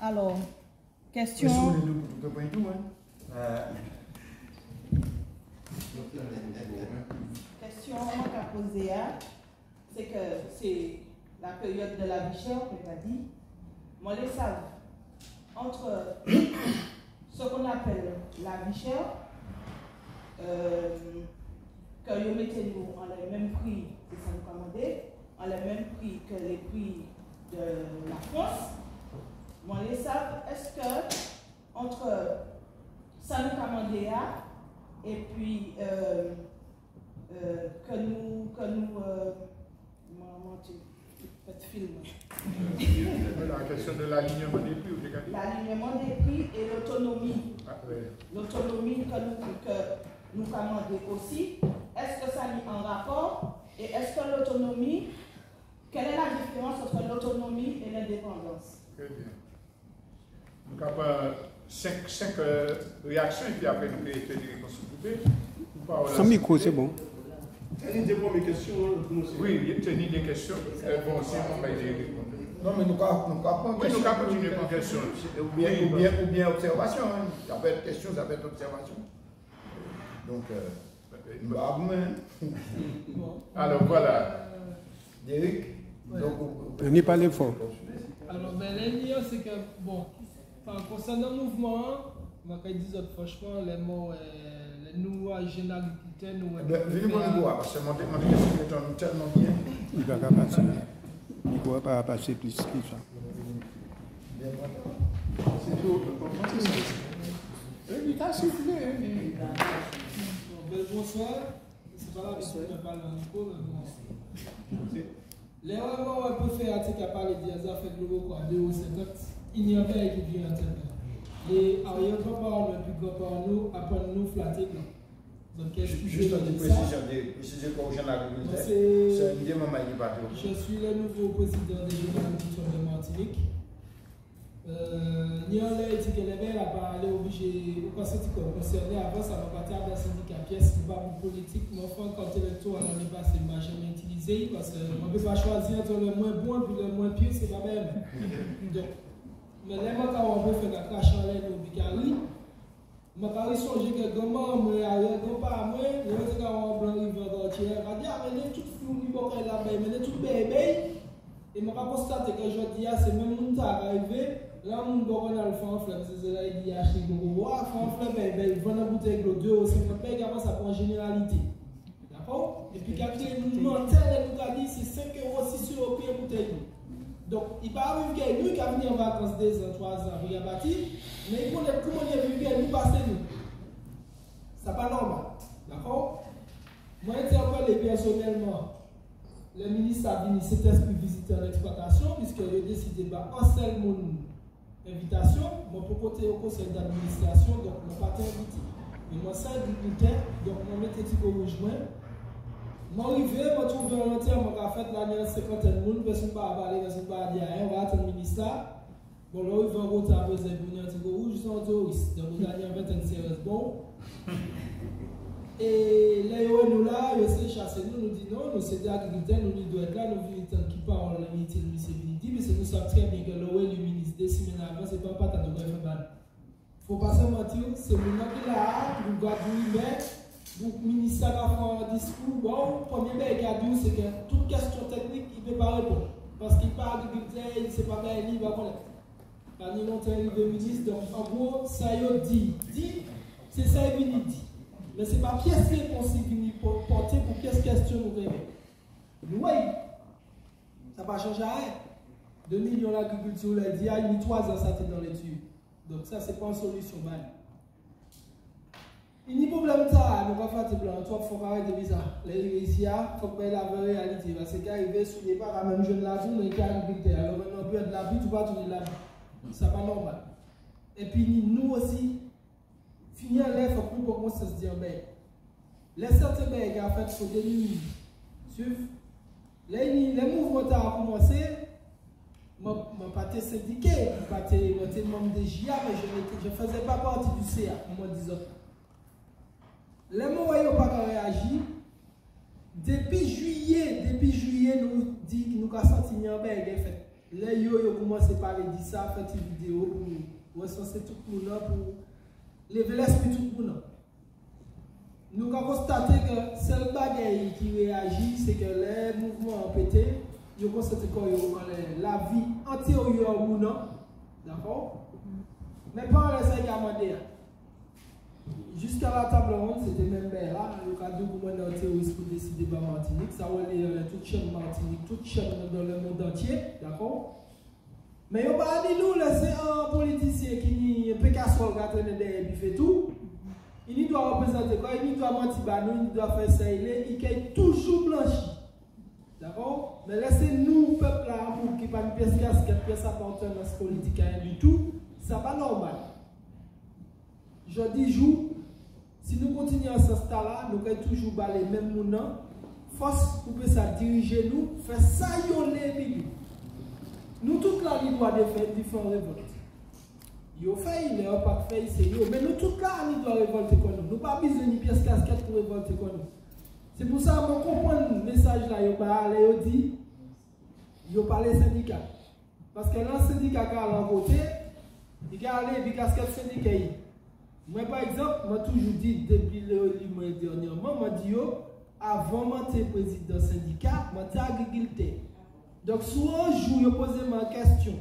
Alors, question. Question à poser, c'est que c'est la période de la vie chère, on a dit. Moi, les savent, entre ce qu'on appelle la vie chère, que vous mettez nous en les mêmes prix que ça nous commandait, en les mêmes prix que les prix de la France. Moi, les savent, est-ce que entre ça nous commandait et puis que nous film. La question de l'alignement des prix, vous regardez? L'alignement des prix et l'autonomie. Ah, oui. L'autonomie que nous commandons aussi. Est-ce que ça est en rapport? Et est-ce que l'autonomie, quelle est la différence entre l'autonomie et l'indépendance? Très bien. Nous avons 5 réactions et puis après nous allons faire des réponses s'il vous plaît. Sans micro, c'est bon. Une des premières questions. Oui, il y a des questions. Bon, si on va y répondre. Non, mais nous avons continuer par question. Ou bien observation. Ça peut être question, ça peut être observation. Donc, alors voilà. Derek, on n'y parle fort. Alors, l'idée, c'est que, bon, concernant le mouvement, je vais dire franchement, les mots, les nouveaux jeunes agriculteurs, nous. Venez pour nous voir, parce que mon question est tellement bien. Il ne va pas passer. Il ne va pas passer plus que ça. C'est tout. Il t'a soufflé. Bonsoir. C'est pas là que je parle en micro, mais bon. Les moments où on peut faire article à parler des affaires globaux, 2,50, il n'y a pas qui vient en tête. Et arrière grand-parents, le plus grand-parents, nous, après nous flatter. Donc, qu'est-ce que juste une précision pour les jeunes agriculteurs. C'est une demande qui va. Je suis le nouveau président des jeunes agriculteurs de Martinique. Nian l'a dit que les maires a parlé obligé, ou quand c'est concerné avant, ça va partir d'un syndicat pièce, c'est pas une politique, mais enfin, quand électoral l'année passée, je ne vais jamais utiliser, parce qu'on ne peut pas choisir entre le moins bon et le moins pire, c'est pas même. Donc, mais les gens qui ont fait la crache en l'air au Bicari, je vais songer que comment moi, pas moi, les gens qui ont blanc river d'entier, va dire, mais tout flou, mais tout bébé, et je vais constater que je dis, c'est même monde qui arrivé. Là, on va faire un flemme, c'est là, il dit acheter gros, faire un flemme, il vend la bouteille de 2 ou 50 pays, avant ça prend généralité. D'accord? Et puis, quand il nous mentait, il nous a dit c'est 5 €, 6 € pour une bouteille. Donc, il ne peut pas arriver qu'il y ait nous qui a venu en vacances 2 ans, 3 ans, pour y bâtir, mais il connaît comment il a vu qu'il y a nous passer nous. Ce n'est pas normal. D'accord? Moi, je dis encore les personnellement. Le ministre a venu cet esprit visiter l'exploitation, puisqu'il a décidé de un seul monde. Invitation, moi pour côté au conseil d'administration, donc je ne pas invité. Mais moi, c'est agriculteur, donc je mets petit peu rejoindre. Je suis arrivé, je trouve volontaire, je vais faire l'année 50 personnes, personne ne va aller, personne ne va dire, on va attendre le ministre là. Bon, là, il faut un gros tableau, c'est pour nous, c'est rouge, c'est un touriste. Donc, vous gagnez en fait une série. Bon. Et là, nous là, ils essaient de chasser nous, nous disent non, nous c'est des agriculteurs, nous devons être là, nous vivons qui parlent en amitié, nous c'est Vinity, mais c'est nous savons très bien que le ministre des semaines avant, c'est pas pas de faire mal. Faut pas se mentir, c'est nous qui là, nous devons mettre, pour le ministre a fait un discours, bon, premier bail qu'il a dit, c'est que toute question technique, il ne peut pas répondre. Parce qu'il n'est pas agriculteur, il ne sait pas bien, il va connaître. Pas ni longtemps, il est ministre, donc en gros, ça y est dit, c'est ça qu'il dit. Mais ce n'est pas pièce réponse qui vient porter pour pièce question nous rêver. Oui, ça ne va pas changer rien. 2 millions d'agriculture, il dit, il y a 3 ans, ça était dans les tuyaux. Donc ça, ce n'est pas une solution mal. Il n'y a pas de problème ça, nous ne pouvons pas faire de plan. Toi, il faut arrêter de ça. Les ici, il faut que la vraie réalité. Parce que arriver sur les pas, même jeune la vie, mais qui a agriculteur. Alors maintenant, peur de la vie, tu vas tourner la vie. Ce n'est pas normal. Et puis nous aussi, finir là, il faut que nous commençons à se dire, mais les certains bêtes, en fait, il faut délimiter. Suivre. Les mouvements ont commencé, je n'ai pas été syndiqué, je n'ai pas été membre de GIA, mais je ne faisais pas partie du CA, en me disant. Les mots n'ont pas réagi. Depuis juillet, nous dit que nous avons senti un bête fait. Les yo commencé par dire ça, faire une vidéo pour recenser tout le monde, pour lever l'esprit tout le monde. Nous avons constaté que seul bagaille qui réagit, c'est que les mouvements ont pété. Nous avons constaté que la vie antérieure ou non. D'accord? Mais pas les 5 amendés. Jusqu'à la table ronde, c'était même bien là. Le cas de gouvernement terroriste pour décider de Martinique. Ça va aller toute chaîne Martinique, toute chaîne dans le monde entier. D'accord? Mais on va dire nous, c'est un politicien qui est Pécassol, qui a traîné derrière, il fait tout. Il doit représenter quoi? Il doit mentir, il doit faire ça, il est toujours blanchi. D'accord? Mais laissez-nous, peuple là, pour qu'il n'y ait pas une pièce casquette, pièce appartenance politique à rien du tout. Ça va normal. Je dis jour, si nous continuons à ce stade-là, nous allons toujours balayer même nous, force pour que ça dirige nous, faire ça les nous toute la vie doit faire différentes révoltes. Yo fait, il n'est pas fait, c'est yo, mais nous toute la vie doit révolter comme nous. Nous pas besoin de pièce casquette pour révolter comme nous. C'est pour ça que je comprends le message là, yo parle, yo dit, yo parle syndicat. Parce que dans le syndicat qui a voté, il a allé avec casquette syndicat. Moi, par exemple, je toujours dit, depuis le dernièrement, je dis, avant de être président syndicat, je suis agriculteur. Donc, si un jour, je pose ma question,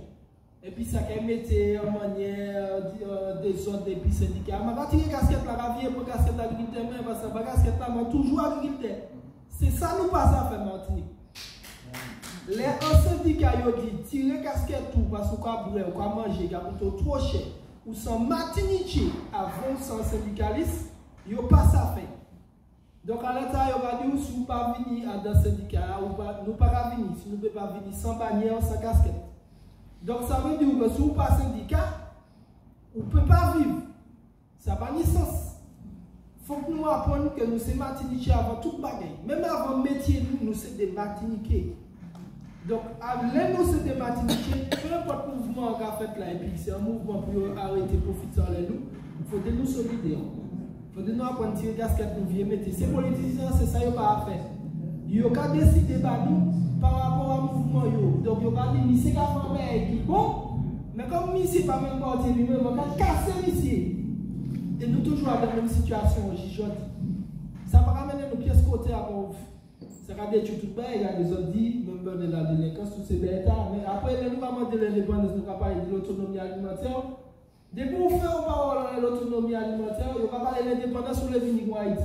et puis ça mettait en manière des autres depuis syndicat, je vais tirer casquette là, je vais pour casquette agriculteur, parce que la casquette là, je suis toujours agriculteur. C'est ça nous passe à faire Martinique. Les syndicats, ils disent, tirer casquette tout, parce qu'on a brûlé, on a mangé, on a trop cher. Ou sans Martinique avant sans syndicaliste, il n'y a pas ça fait. Donc à l'intérieur, on va dire si nous ne pouvons pas venir à un syndicat, nous ne pouvons pas venir, si nous ne pouvons pas venir sans bannière, sans casquette. Donc ça veut dire que si nous ne pas syndicat, on ne peut pas vivre. Ça n'a pas de sens. Il faut que nous apprenions que nous sommes Martiniquais avant toute bagaille. Même avant le métier, nous sommes des Martiniquais. Donc, nous sommes des Martiniquais, peu importe le mouvement qu'on a fait là, et puis c'est un mouvement pour arrêter de profiter de nous, il faut nous solidaires. Il faut nous apprendre à tirer casquette pour venir mettre. Ces politiciens, c'est ça qu'ils n'ont pas à faire. Ils ont qu'à décider par nous par rapport au mouvement. Donc, ils ont qu'à dire, c'est qu'à faire qui bon, mais comme ici, pas même parti, ils ont qu'à casser ici. Et nous toujours dans la même situation, j'y ça va ramener nos pièces côté à pauvre. Ça va détruire tout le monde, il y a des autres dit, même dans la délinquance, tout ces bêtes. Mais après, nous allons demander l'indépendance, nous allons parler de l'autonomie alimentaire. Depuis qu'on fait une parole de l'autonomie alimentaire, on va parler de l'indépendance sur le Bénin ou Haïti.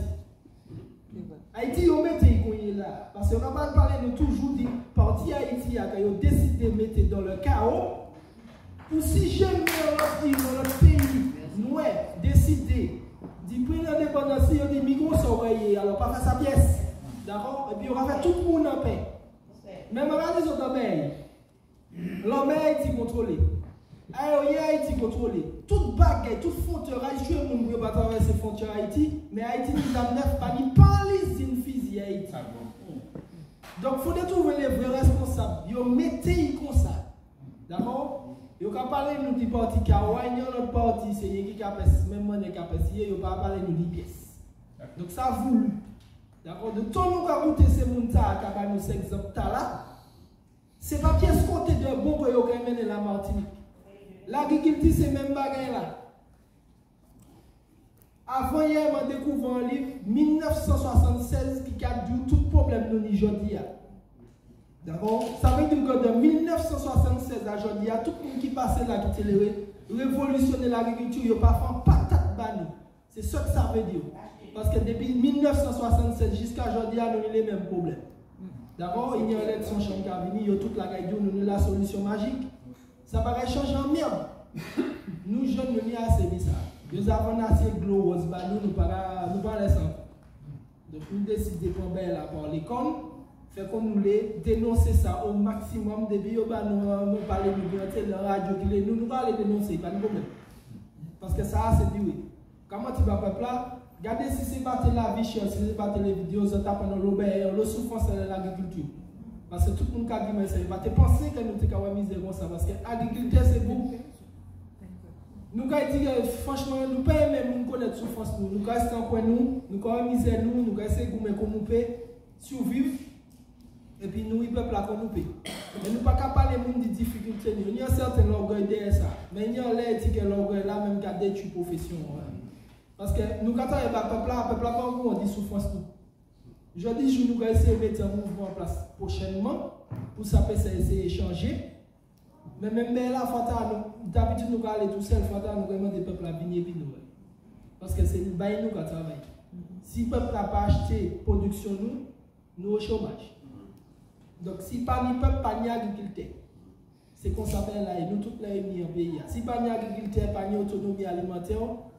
Haïti, on met là. Parce qu'on va parler de toujours dit, parti Haïti, qui a décidé de mettre dans le chaos. Pour si jamais notre pays, nous décidé de prendre l'indépendance, il dit, micro, alors pas faire sa pièce. D'accord? Et puis on va faire tout le monde en paix. Même à les autres pays, l'homme Haïti contrôlé. Haïti contrôlé. Toute baguette, toute frontière, Haïti, tout le monde ne peut pas traverser les frontières Haïti, mais Haïti nous a neuf pas ni parler d'une fusil Haïti. Donc il faut trouver les vrais responsables. Ils mettez comme ça. D'accord? Yo ka parler nous du parti Kawaii, notre parti c'est qui a passé même monnaie qui a passé, yo pas parler nous des pièces. Donc ça voulu. D'accord, de tout nous ka goûter ces moun ça ka ba nous cet exemple là. C'est pas pièce côté de bon que yo ka mener la Martinique. L'agriculture c'est même bagaille là. Avant hier, on découvert un livre 1976 qui a dit tout problème de aujourd'hui. D'accord? Ça veut dire que de 1976 à aujourd'hui, tout le monde qui passait là, qui était révolutionner l'agriculture, il n'y a pas fait patate banni. C'est ce que ça veut dire. Parce que depuis 1976 jusqu'à aujourd'hui, nous avons les mêmes problèmes. D'accord? Il y a une élection qui a venu, il y a toute la gagne, nous avons la solution magique. Ça paraît changer en merde. Nous, jeunes, nous avons assez de ça. Nous avons assez de glow, nous ne pouvons pas laisser. Donc, nous décidons de prendre là par l'école, fait qu'on nous les dénoncer ça au maximum. Depuis nous parlons de la radio, nous allons dénoncer, pas de problème. Parce que ça, c'est dit oui. Comment tu vas peuple là? Regardez si c'est pas la vie chère, si c'est pas les vidéos, on tape dans l'obéir, le souffrance de l'agriculture. Parce que tout le monde a dit, ça va te penser que nous avons misère comme ça. Parce que l'agriculture, c'est beau. Nous avons dit franchement, nous ne pouvons pas même connaître la souffrance. Nous avons dit en nous, nous avons misère, nous avons essayé de nous survivre. Et puis nous, il peuple là qu'on nous paye. Mais nous ne pouvons pas parler de difficultés. Il y a un certain orgueil derrière ça. Mais il y a l'orgueil là même qui a détruit la profession. Parce que nous, quand on est peuple là, on dit souffrance. Je dis que nous allons essayer de mettre un mouvement en place prochainement pour ça peut essayer d'échanger. Mais même là, d'habitude, nous allons aller tout seul, nous allons demander au peuple à venir et nous. Parce que c'est nous qui travaillons. Si le peuple n'a pas acheté la production, nous au chômage. Donc, si pas ni peuple, pas ni agriculteur. C'est qu'on s'appelle là, et nous toutes les mis en pays. Si pas ni agriculteur, pas ni autonomie alimentaire,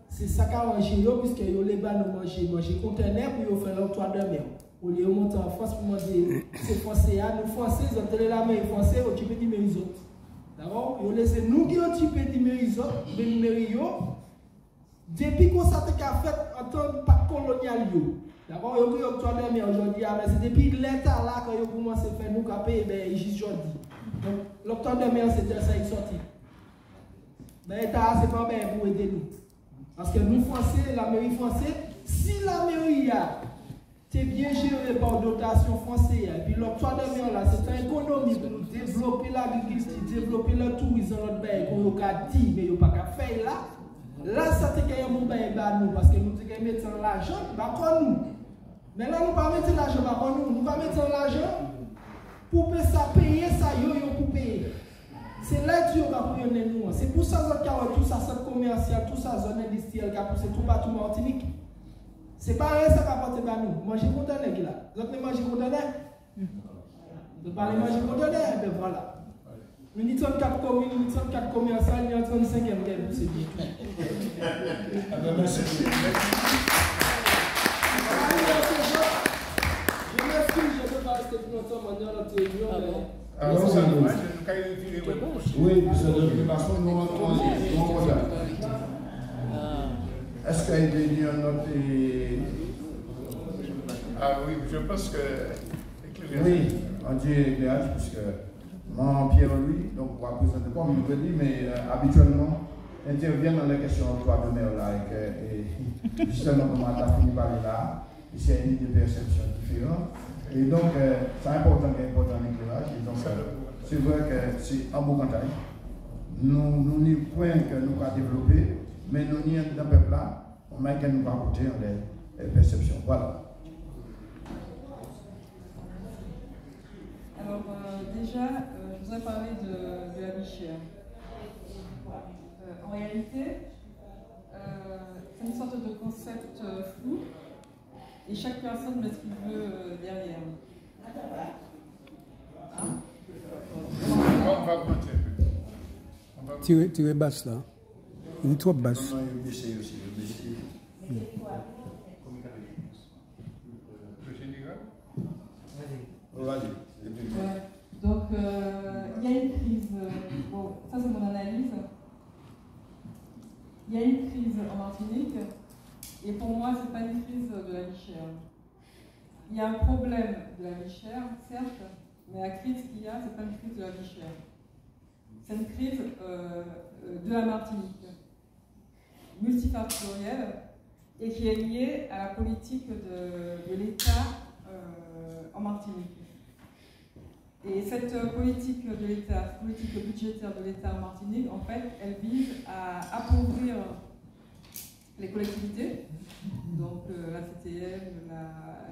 c'est ça qu'a mangé, puisque yo les bas nous manger conteneur pour faire l'octroi de mer. Au lieu de monter en France pour manger, c'est français, nous français, ils ont télé la main français, au type de mes autres. D'accord? Ils laissent nous qui ont type de mes autres, depuis qu'on s'est fait en tant que colonial. D'accord? Ils ont pris l'octroi de mer aujourd'hui, c'est depuis l'État là que ils ont commencé à faire nous caper, ben, juste aujourd'hui. Donc, l'octroi de mer, c'était ça, il est sorti. Mais l'État, c'est pas bien pour aider nous. Parce que nous, Français, la mairie française, si la mairie est bien gérée par dotation française, et puis l'octroi de mer, là, c'est une économie pour nous développer l'agriculture, développer le tourisme dans notre pays, qu'on a dit, mais il n'y a pas qu'à faire là. Là, ça te gagne mon pays, parce que nous devons mettre l'argent, pas nous. Mais là, nous ne pouvons pas mettre l'argent, pas nous. Nous ne pouvons pas mettre l'argent pour payer ça, pour payer. C'est là que nous avons nous. C'est pour ça que tout ça, cette commercial, tout ça, zone industrielle qui a poussé tout partout en Martinique. C'est pas rien ça qui a apporté à nous. Manger conteneur qui là. Vous avez mangé conteneur? Vous parlez manger conteneur? Ben voilà. Nous n'y sommes 4 communes, nous sommes 4 commerciales, nous sommes 35e guerre, c'est bien. Je m'excuse, je ne peux pas rester plus longtemps maintenant dans notre réunion. Alors, ça nous oui, c'est de toute façon, nous rentrons. Est-ce qu'il y a une note? Ah oui, je pense que. Oui, on dit éclairage, puisque moi, Pierre-Louis, donc on va présenter pas, mais habituellement, intervient dans les questions de droit de mer là, et justement, comme on a fini par là, c'est une idée de perception différente. Et donc, c'est important l'éclairage. Et donc, c'est vrai que c'est un beau contact. Nous n'avons point que nous avons développé, mais nous n'y dans le peuple là, on a nous pas côté les perceptions. Voilà. Alors, déjà, je voudrais parler de la vie chère. En réalité, c'est une sorte de concept flou. Et chaque personne met ce qu'il veut derrière. Hein? On va augmenter un peu. Tirez basse là. Il est trop basse. Donc, il y a une crise. Bon, ça c'est mon analyse. Il y a une crise en Martinique. Et pour moi, ce n'est pas une crise de la vie chère. Il y a un problème de la vie chère, certes, mais la crise qu'il y a, ce n'est pas une crise de la vie chère. c'est une crise de la Martinique, multifactorielle, et qui est liée à la politique de l'État en Martinique. Et cette politique de l'État, politique budgétaire de l'État en Martinique, en fait, elle vise à appauvrir les collectivités, donc la CTM,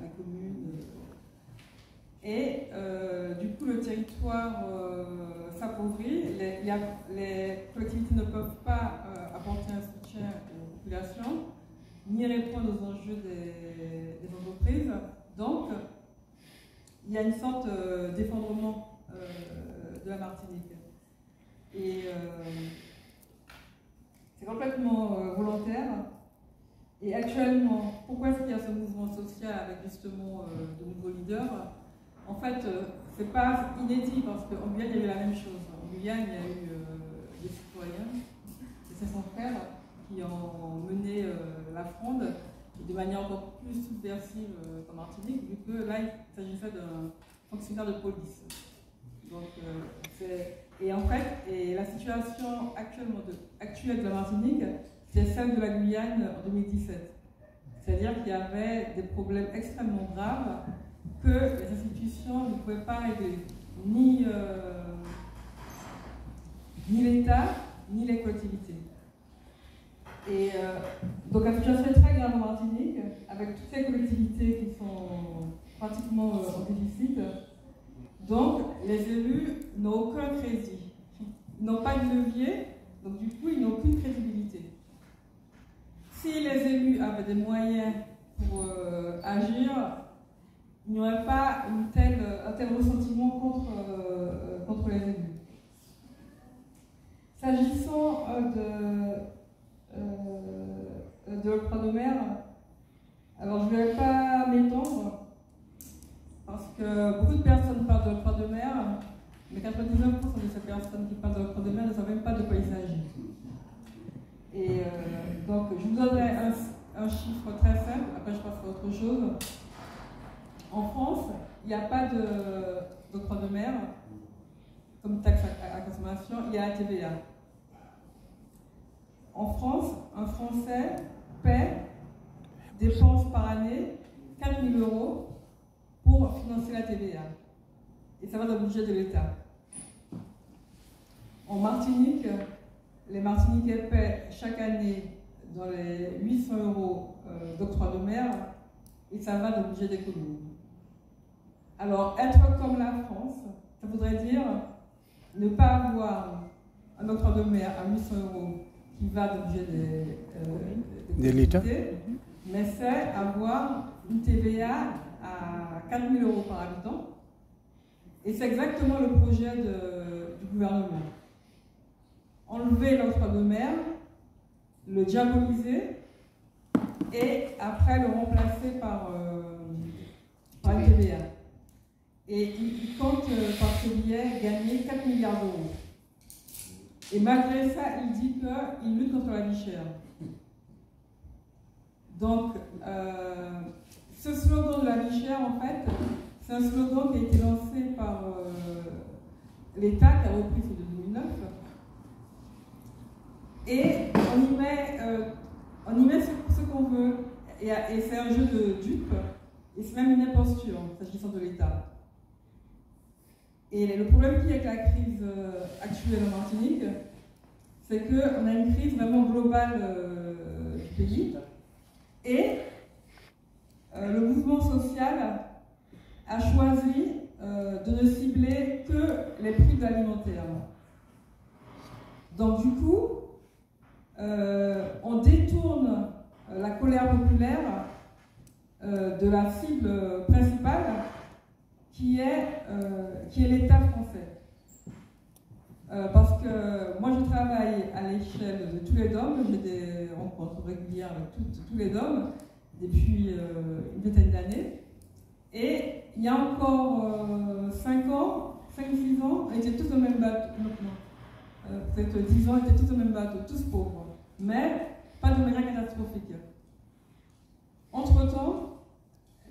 les communes, et du coup le territoire s'appauvrit, les collectivités ne peuvent pas apporter un soutien aux populations, ni répondre aux enjeux des entreprises, donc il y a une sorte d'effondrement de la Martinique. Et c'est complètement volontaire. Et actuellement, pourquoi est-ce qu'il y a ce mouvement social avec justement de nouveaux leaders? En fait, c'est pas inédit parce qu'en Guyane, il y a eu la même chose. En Guyane, il y a eu des citoyens, des 500 frères, qui ont mené la fronde de manière encore plus subversive qu'en Martinique, vu que là, il s'agissait d'un fonctionnaire de police. Donc, et en fait, la situation actuelle de la Martinique, c'est celle de la Guyane en 2017. C'est-à-dire qu'il y avait des problèmes extrêmement graves que les institutions ne pouvaient pas régler. Ni l'État, ni les collectivités. Et donc la situation est très grave en Martinique, avec toutes ces collectivités qui sont pratiquement en déficit. Donc les élus n'ont aucun crédit. Ils n'ont pas de levier, donc du coup ils n'ont aucune crédibilité. Si les élus avaient des moyens pour agir, il n'y aurait pas un tel ressentiment contre les élus. S'agissant de l'octroi de mer, alors je ne vais pas m'étendre, parce que beaucoup de personnes parlent de l'octroi de mer, mais 99% de ces personnes qui parlent de l'octroi de mer ne savent même pas de quoi il s'agit. Et donc, je vous donnerai un chiffre très simple, après je passerai à autre chose. En France, il n'y a pas d'octroi de mer comme taxe à consommation, il y a la TVA. En France, un Français dépense par année 4 000 € pour financer la TVA. Et ça va dans le budget de l'État. En Martinique, les Martiniquais paient chaque année dans les 800 € d'octroi de mer et ça va dans le budget des communes. Alors, être comme la France, ça voudrait dire ne pas avoir un octroi de mer à 800 € qui va dans le budget des l'État, mais c'est avoir une TVA à 4 000 € par habitant. Et c'est exactement le projet du gouvernement. Enlever l'octroi de mer, le diaboliser et après le remplacer par une TVA. Et il compte par ce biais gagner 4 milliards €. Et malgré ça, il dit qu'il lutte contre la vie chère. Donc, ce slogan de la vie chère, en fait, c'est un slogan qui a été lancé par l'État, qui a repris celui de 2009. Et on y met ce qu'on veut. Et c'est un jeu de dupes. Et c'est même une imposture, s'agissant de l'État. Et le problème qu'il y a avec la crise actuelle en Martinique, c'est qu'on a une crise vraiment globale du pays. Et le mouvement social a choisi de ne cibler que les prix de l'alimentaire. Donc du coup, on détourne la colère populaire de la cible principale qui est l'État français. Parce que moi je travaille à l'échelle de tous les DOM, j'ai des rencontres régulières avec tous les DOM depuis une vingtaine d'années. Et il y a encore 5 ans, 5-6 ans, on était tous au même bateau. Peut-être 10 ans, on était tous au même bateau, tous pauvres. Mais pas de manière catastrophique. Entre-temps,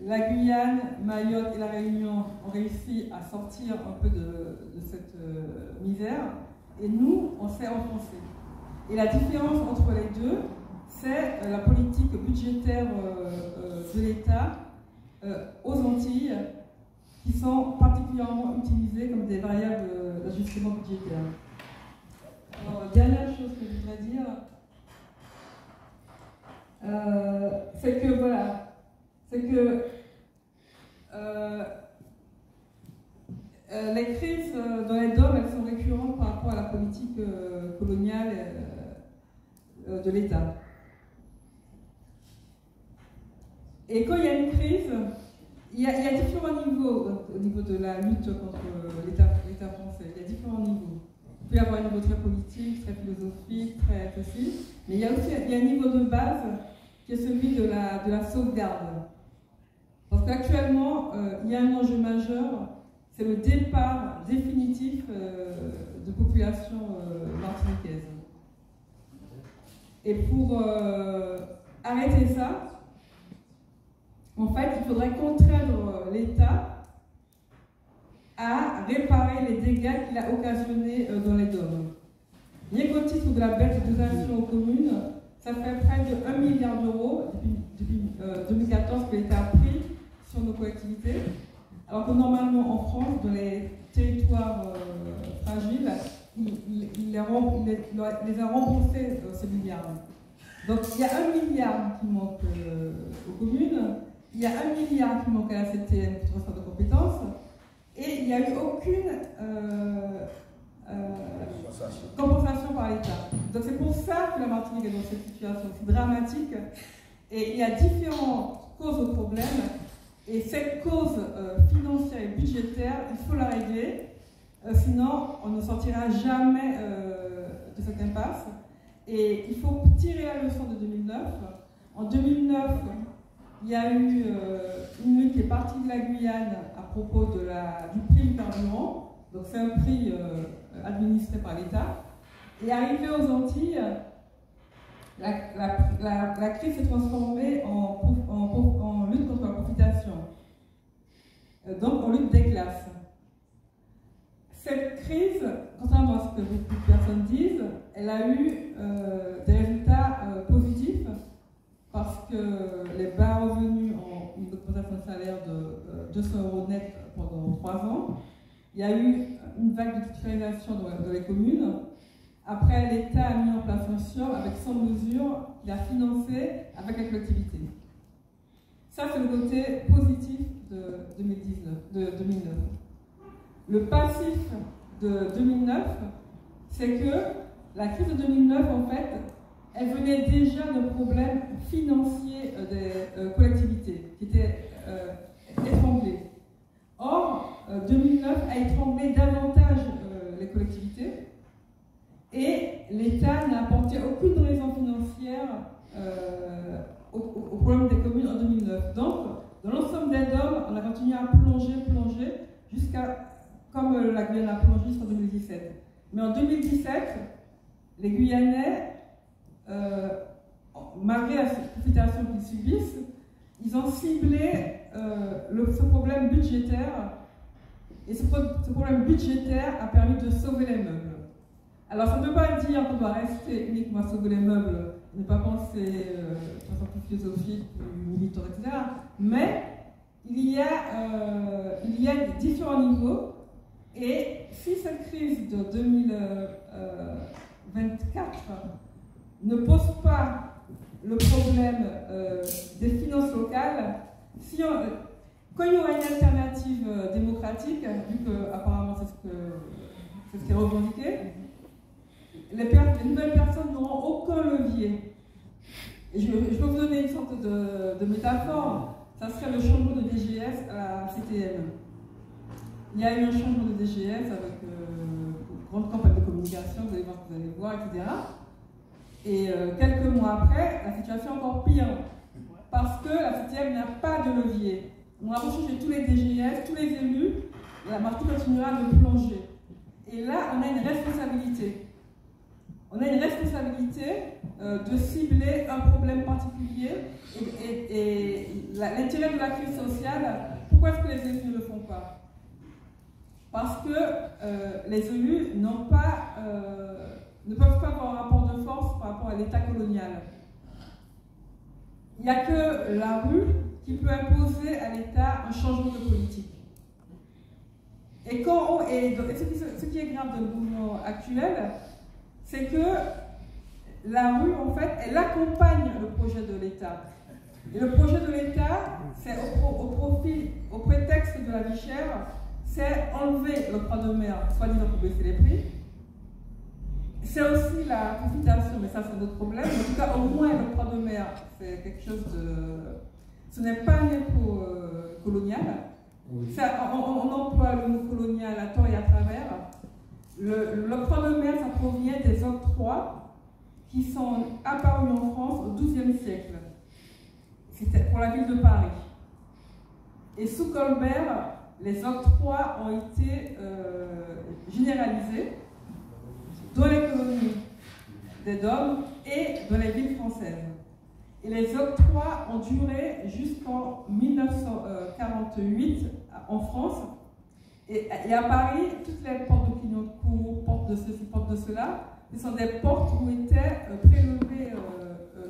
la Guyane, Mayotte et la Réunion ont réussi à sortir un peu de cette misère et nous, on s'est enfoncé. Et la différence entre les deux, c'est la politique budgétaire de l'État aux Antilles, qui sont particulièrement utilisées comme des variables d'ajustement budgétaire. Alors, dernière chose que je voudrais dire, c'est que voilà, les crises dans les DOM, elles sont récurrentes par rapport à la politique coloniale de l'État. Et quand il y a une crise, il y a différents niveaux au niveau de la lutte contre l'État français. Il y a différents niveaux. Il peut y avoir un niveau très politique, très philosophique, très ceci, mais il y a aussi un niveau de base qui est celui de la sauvegarde. Parce qu'actuellement, il y a un enjeu majeur, c'est le départ définitif de population martiniquaise. Et pour arrêter ça, en fait, il faudrait contraindre l'État à réparer les dégâts qu'il a occasionnés dans les DOM. Rien qu'au titre de la baisse de dotation aux communes, ça fait près de 1 milliard d'euros depuis 2014 que l'État a pris sur nos collectivités, alors que normalement en France, dans les territoires fragiles, il les a remboursés ces milliards. Donc il y a 1 milliard qui manque aux communes, il y a 1 milliard qui manque à la CTM, transfert de compétences, et il n'y a eu aucune compensation par l'État. Donc c'est pour ça que la Martinique est dans cette situation si dramatique, et il y a différentes causes au problème, et cette cause financière et budgétaire, il faut la régler, sinon on ne sortira jamais de cette impasse. Et il faut tirer la leçon de 2009. En 2009, il y a eu une lutte qui est partie de la Guyane à propos du prix du carburant. Donc c'est un prix administré par l'État. Et arrivé aux Antilles, la crise s'est transformée en lutte contre la profitation. Donc en lutte des classes. Cette crise, contrairement à ce que beaucoup de personnes disent, elle a eu des résultats positifs parce que les bas revenus ont une augmentation de salaire de 200 € net pendant 3 ans. Il y a eu une vague de titularisation dans les communes. Après, l'État a mis en place un SIOM avec 100 mesures qu'il a financées avec la collectivité. Ça, c'est le côté positif de 2009. Le passif de 2009, c'est que la crise de 2009, en fait, elle venait déjà de problèmes financiers des collectivités qui étaient étranglés. Or, 2009 a étranglé davantage les collectivités et l'État n'a apporté aucune raison financière au problème des communes en 2009. Donc, dans l'ensemble des DOM, on a continué à plonger jusqu'à, comme la Guyane a plongé jusqu'en 2017. Mais en 2017, les Guyanais, malgré la profitation qu'ils subissent, ils ont ciblé ce problème budgétaire, et ce problème budgétaire a permis de sauver les meubles. Alors ça ne veut pas dire qu'on doit rester uniquement à sauver les meubles, ne pas penser de façon plus philosophique, plus militaire, etc. Mais il y a différents niveaux, et si cette crise de 2024 ne pose pas le problème des finances locales, quand il y aura une alternative démocratique, vu qu'apparemment c'est ce qui est revendiqué, les nouvelles personnes n'auront aucun levier. Et je peux vous donner une sorte de métaphore, ça serait le changement de DGS à CTM. Il y a eu un changement de DGS avec une grande campagne de communication, vous allez voir, etc. Et quelques mois après, la situation est encore pire, parce que la CTM n'a pas de levier. On a changé tous les DGS, tous les élus, la Martinique continuera de plonger. Et là, on a une responsabilité. On a une responsabilité de cibler un problème particulier et l'intérêt de la crise sociale, pourquoi est-ce que les élus ne le font pas? parce que les élus ne peuvent pas avoir un rapport de force par rapport à l'État colonial. Il n'y a que la rue qui peut imposer à l'État un changement de politique. Et ce qui est grave dans le mouvement actuel, c'est que la rue, en fait, elle accompagne le projet de l'État. Et le projet de l'État, c'est au prétexte de la vie chère, c'est enlever l'octroi de mer, soi-disant pour baisser les prix. C'est aussi la profitation, mais ça c'est un autre problème. En tout cas, au moins l'octroi de mer, c'est quelque chose de... Ce n'est pas un impôt colonial. Oui. On emploie le mot colonial à tort et à travers. L'octroi de mer, ça provient des octrois qui sont apparus en France au XIIe siècle. C'était pour la ville de Paris. Et sous Colbert, les octrois ont été généralisés dans les colonies des Dômes et dans les villes françaises. Et les octrois ont duré jusqu'en 1948 en France. Et à Paris, toutes les portes de Clignancourt, portes de ceci, portes de cela, ce sont des portes où était prélevé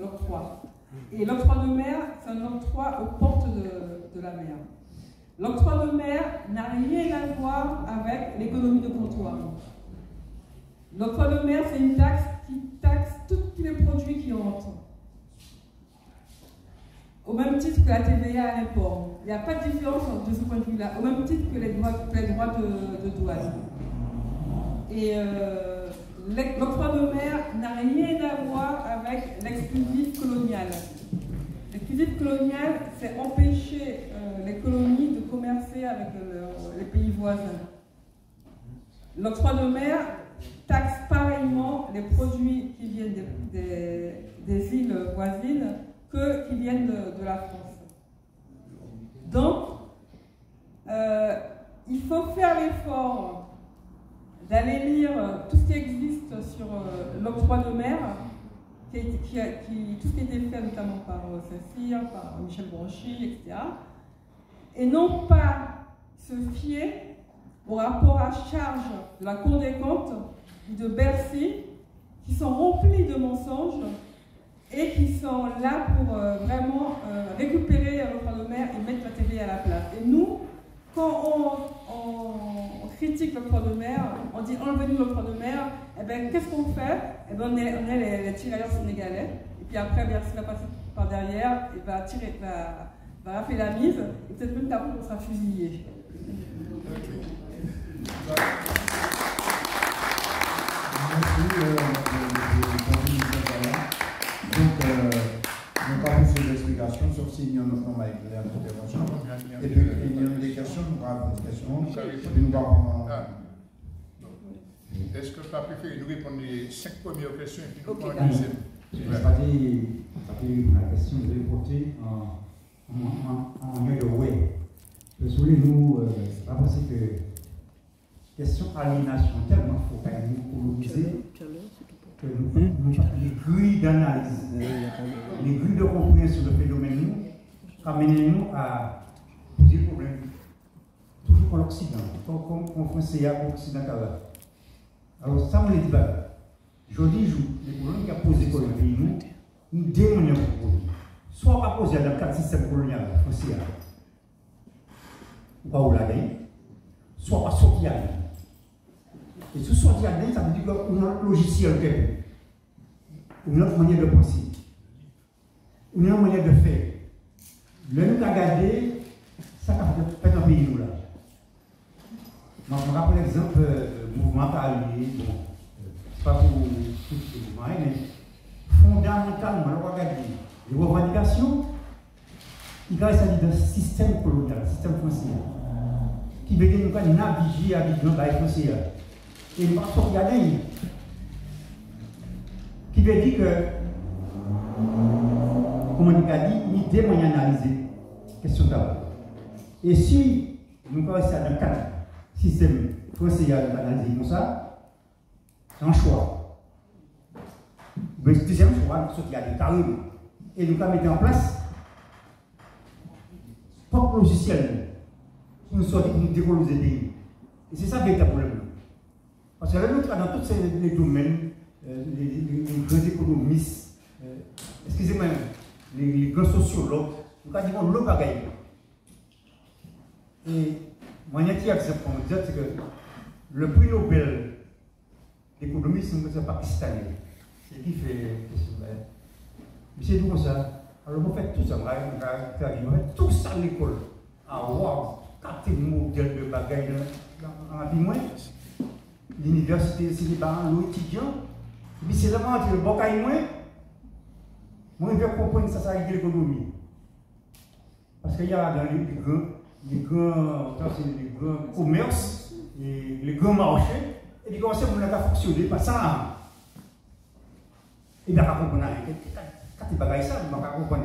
l'octroi. Et l'octroi de mer, c'est un octroi aux portes de la mer. L'octroi de mer n'a rien à voir avec l'économie de comptoir. L'octroi de mer, c'est une taxe qui taxe tous les produits qui entrent. Au même titre que la TVA à l'import. Il n'y a pas de différence de ce point de vue-là. Au même titre que les droits de douane. Et l'octroi de mer n'a rien à voir avec l'exclusif colonial. L'exclusif colonial, c'est empêcher les colonies de commercer avec les pays voisins. L'octroi de mer taxe pareillement les produits qui viennent des îles voisines que qui viennent de la France. Donc, il faut faire l'effort d'aller lire tout ce qui existe sur l'octroi de mer, tout ce qui a été fait notamment par Saint-Cyr, par Michel Branchi, etc. Et non pas se fier au rapport à charge de la Cour des comptes ou de Bercy, qui sont remplis de mensonges et qui sont là pour vraiment récupérer l'octroi de mer et mettre la TVA à la place. Et nous, quand on critique l'octroi de mer, on dit enlevez-nous l'octroi de mer, et bien qu'est-ce qu'on fait? Et bien on est les tirailleurs sénégalais, et puis après Bercy va passer par derrière et va rafler la mise, et peut-être même qu'après on sera fusillé. Donc, nous pas plus d'explications, sauf s'il y a un autre moment avec l'intervention. Et puis, il y a des questions, nous avons des questions. Est-ce que tu as préféré nous répondre les 5 premières questions et puis nous prendre la deuxième? La question de porter en mieux de ouais. Désolé, nous, c'est pas possible que question aliénation tellement faut pas nous coloniser que les grilles d'analyse, les grilles de compréhension de phénomène nous amènent nous à poser le problème toujours pour l'Occident, comme français à occidental. Alors ça me dit pas. Je dis les problèmes qui a posé pour le pays nous démonient le problème. Soit pas posé dans le cadre système colonial français, ou pas où la gagne, soit pas sorti à lui. Et ce sorti à lui, ça veut dire qu'on a un logiciel, une autre manière de penser, une autre manière de faire. Le nous a gardé, ça a fait dans le pays nous là. Donc on rappelle l'exemple du mouvement parallèle, bon, pas pour tout le mouvement, mais fondamentalement, on va regarder les revendications, il s'agit d'un système colonial, un système français, qui veut dire nous naviguer avec nos bails français. Et nous ne pouvons pas regarder. Qui veut dire que, comme on a dit, l'idée est analysée. Question d'abord. Et si nous commençons dans le cadre système français analysé comme ça, c'est un choix. Le deuxième choix, c'est qu'il y a des carrément. Et nous avons mis en place propre logiciel pour nous sortir, pour nous décoloniser le pays. Et c'est ça le véritable problème. Parce que là, nous, dans tous les domaines, les grands économistes, excusez-moi, les grands sociologues, nous avons dit l'autre bagaille. Et moi, il y a un exemple pour me dire, c'est que le prix Nobel d'économie, c'est pakistanais. C'est qui fait mais c'est tout comme ça. Alors, vous faites tout ça, vous faites tout ça à l'école. À wow, 4 modèles de bagaille dans la vie moins. L'université, c'est les parents, l'étudiant. Et puis c'est là que le bagaille moins. Moi, je vais comprendre ça, ça avec l'économie. Parce qu'il y a dans les grands commerces, les grands marchés, et puis comment ça, vous n'avez pas fonctionné, pas ça. Et bien, on comprend rien. Quand tu bagailles ça, on va comprendre.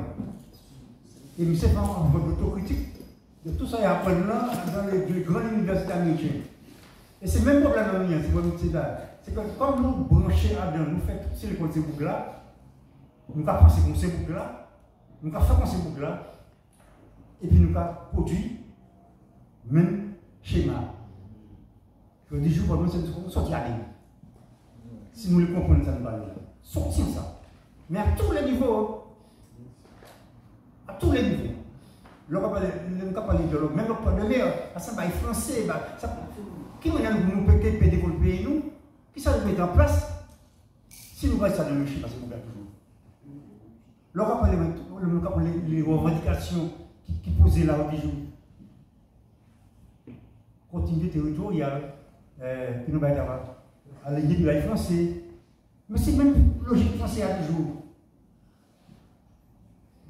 Et je sais pas, en votre autocritique, de tout ça, il y a appris là, dans les grandes universités américaines. Et c'est le même problème, c'est que comme nous branchons là-dedans, nous faisons toutes ces écoles de boucles-là, nous avons pensé comme ces boucles-là, nous avons fait comme ces boucles-là, et puis nous avons produit même schéma. Que des jours, nous sommes sortis à l'île. Si nous le comprenons, ça nous va aller. Sortir ça. Mais à tous les niveaux. À tous les niveaux. Nous avons parlé de l'eau, même le problème, ça va être français. Qui nous peut développer nous? Qui ça nous met en place? Si nous voyons ça dans le schéma, c'est toujours. Nous avons parlé les revendications qui posaient là au jour. Continuité territoriale, qui nous va avoir à l'égalité français. Mais c'est même logique français à toujours.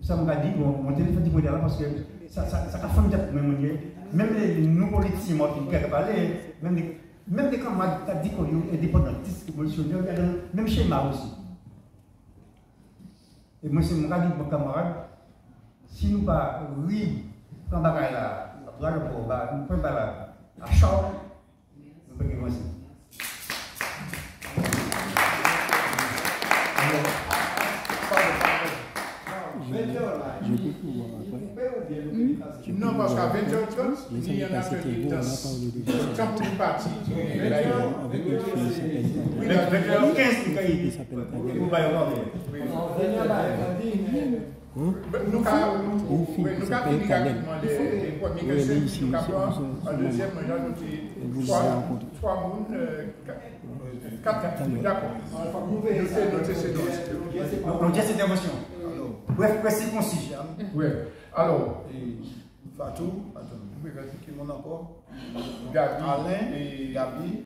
Ça m'a dit, mon téléphone dit là parce que ça a fait même nous politiciens qui ne peuvent pas parler, même des camarades qui disent qu'on est indépendantistes, révolutionnaires, il y a le même schéma aussi. Et moi, c'est mon cas, mon camarade, si nous ne pas, oui, quand on va là, nous ne pouvons pas là. À Charles, nous pouvons commencer. Non, parce qu'à 20h30, il y en a que des danses. Quand pour une partie, oui, à 20h15, nous allons voir. Nous avons fini rapidement les premières questions. Nous avons en deuxième, nous avons noté 3 mondes, 4. D'accord. Noter ces dons. L'audience intervention. Bref, précis, concis. Oui. Alors, Fatou, attends, qui m'en encore Gabi Alain et Gabi.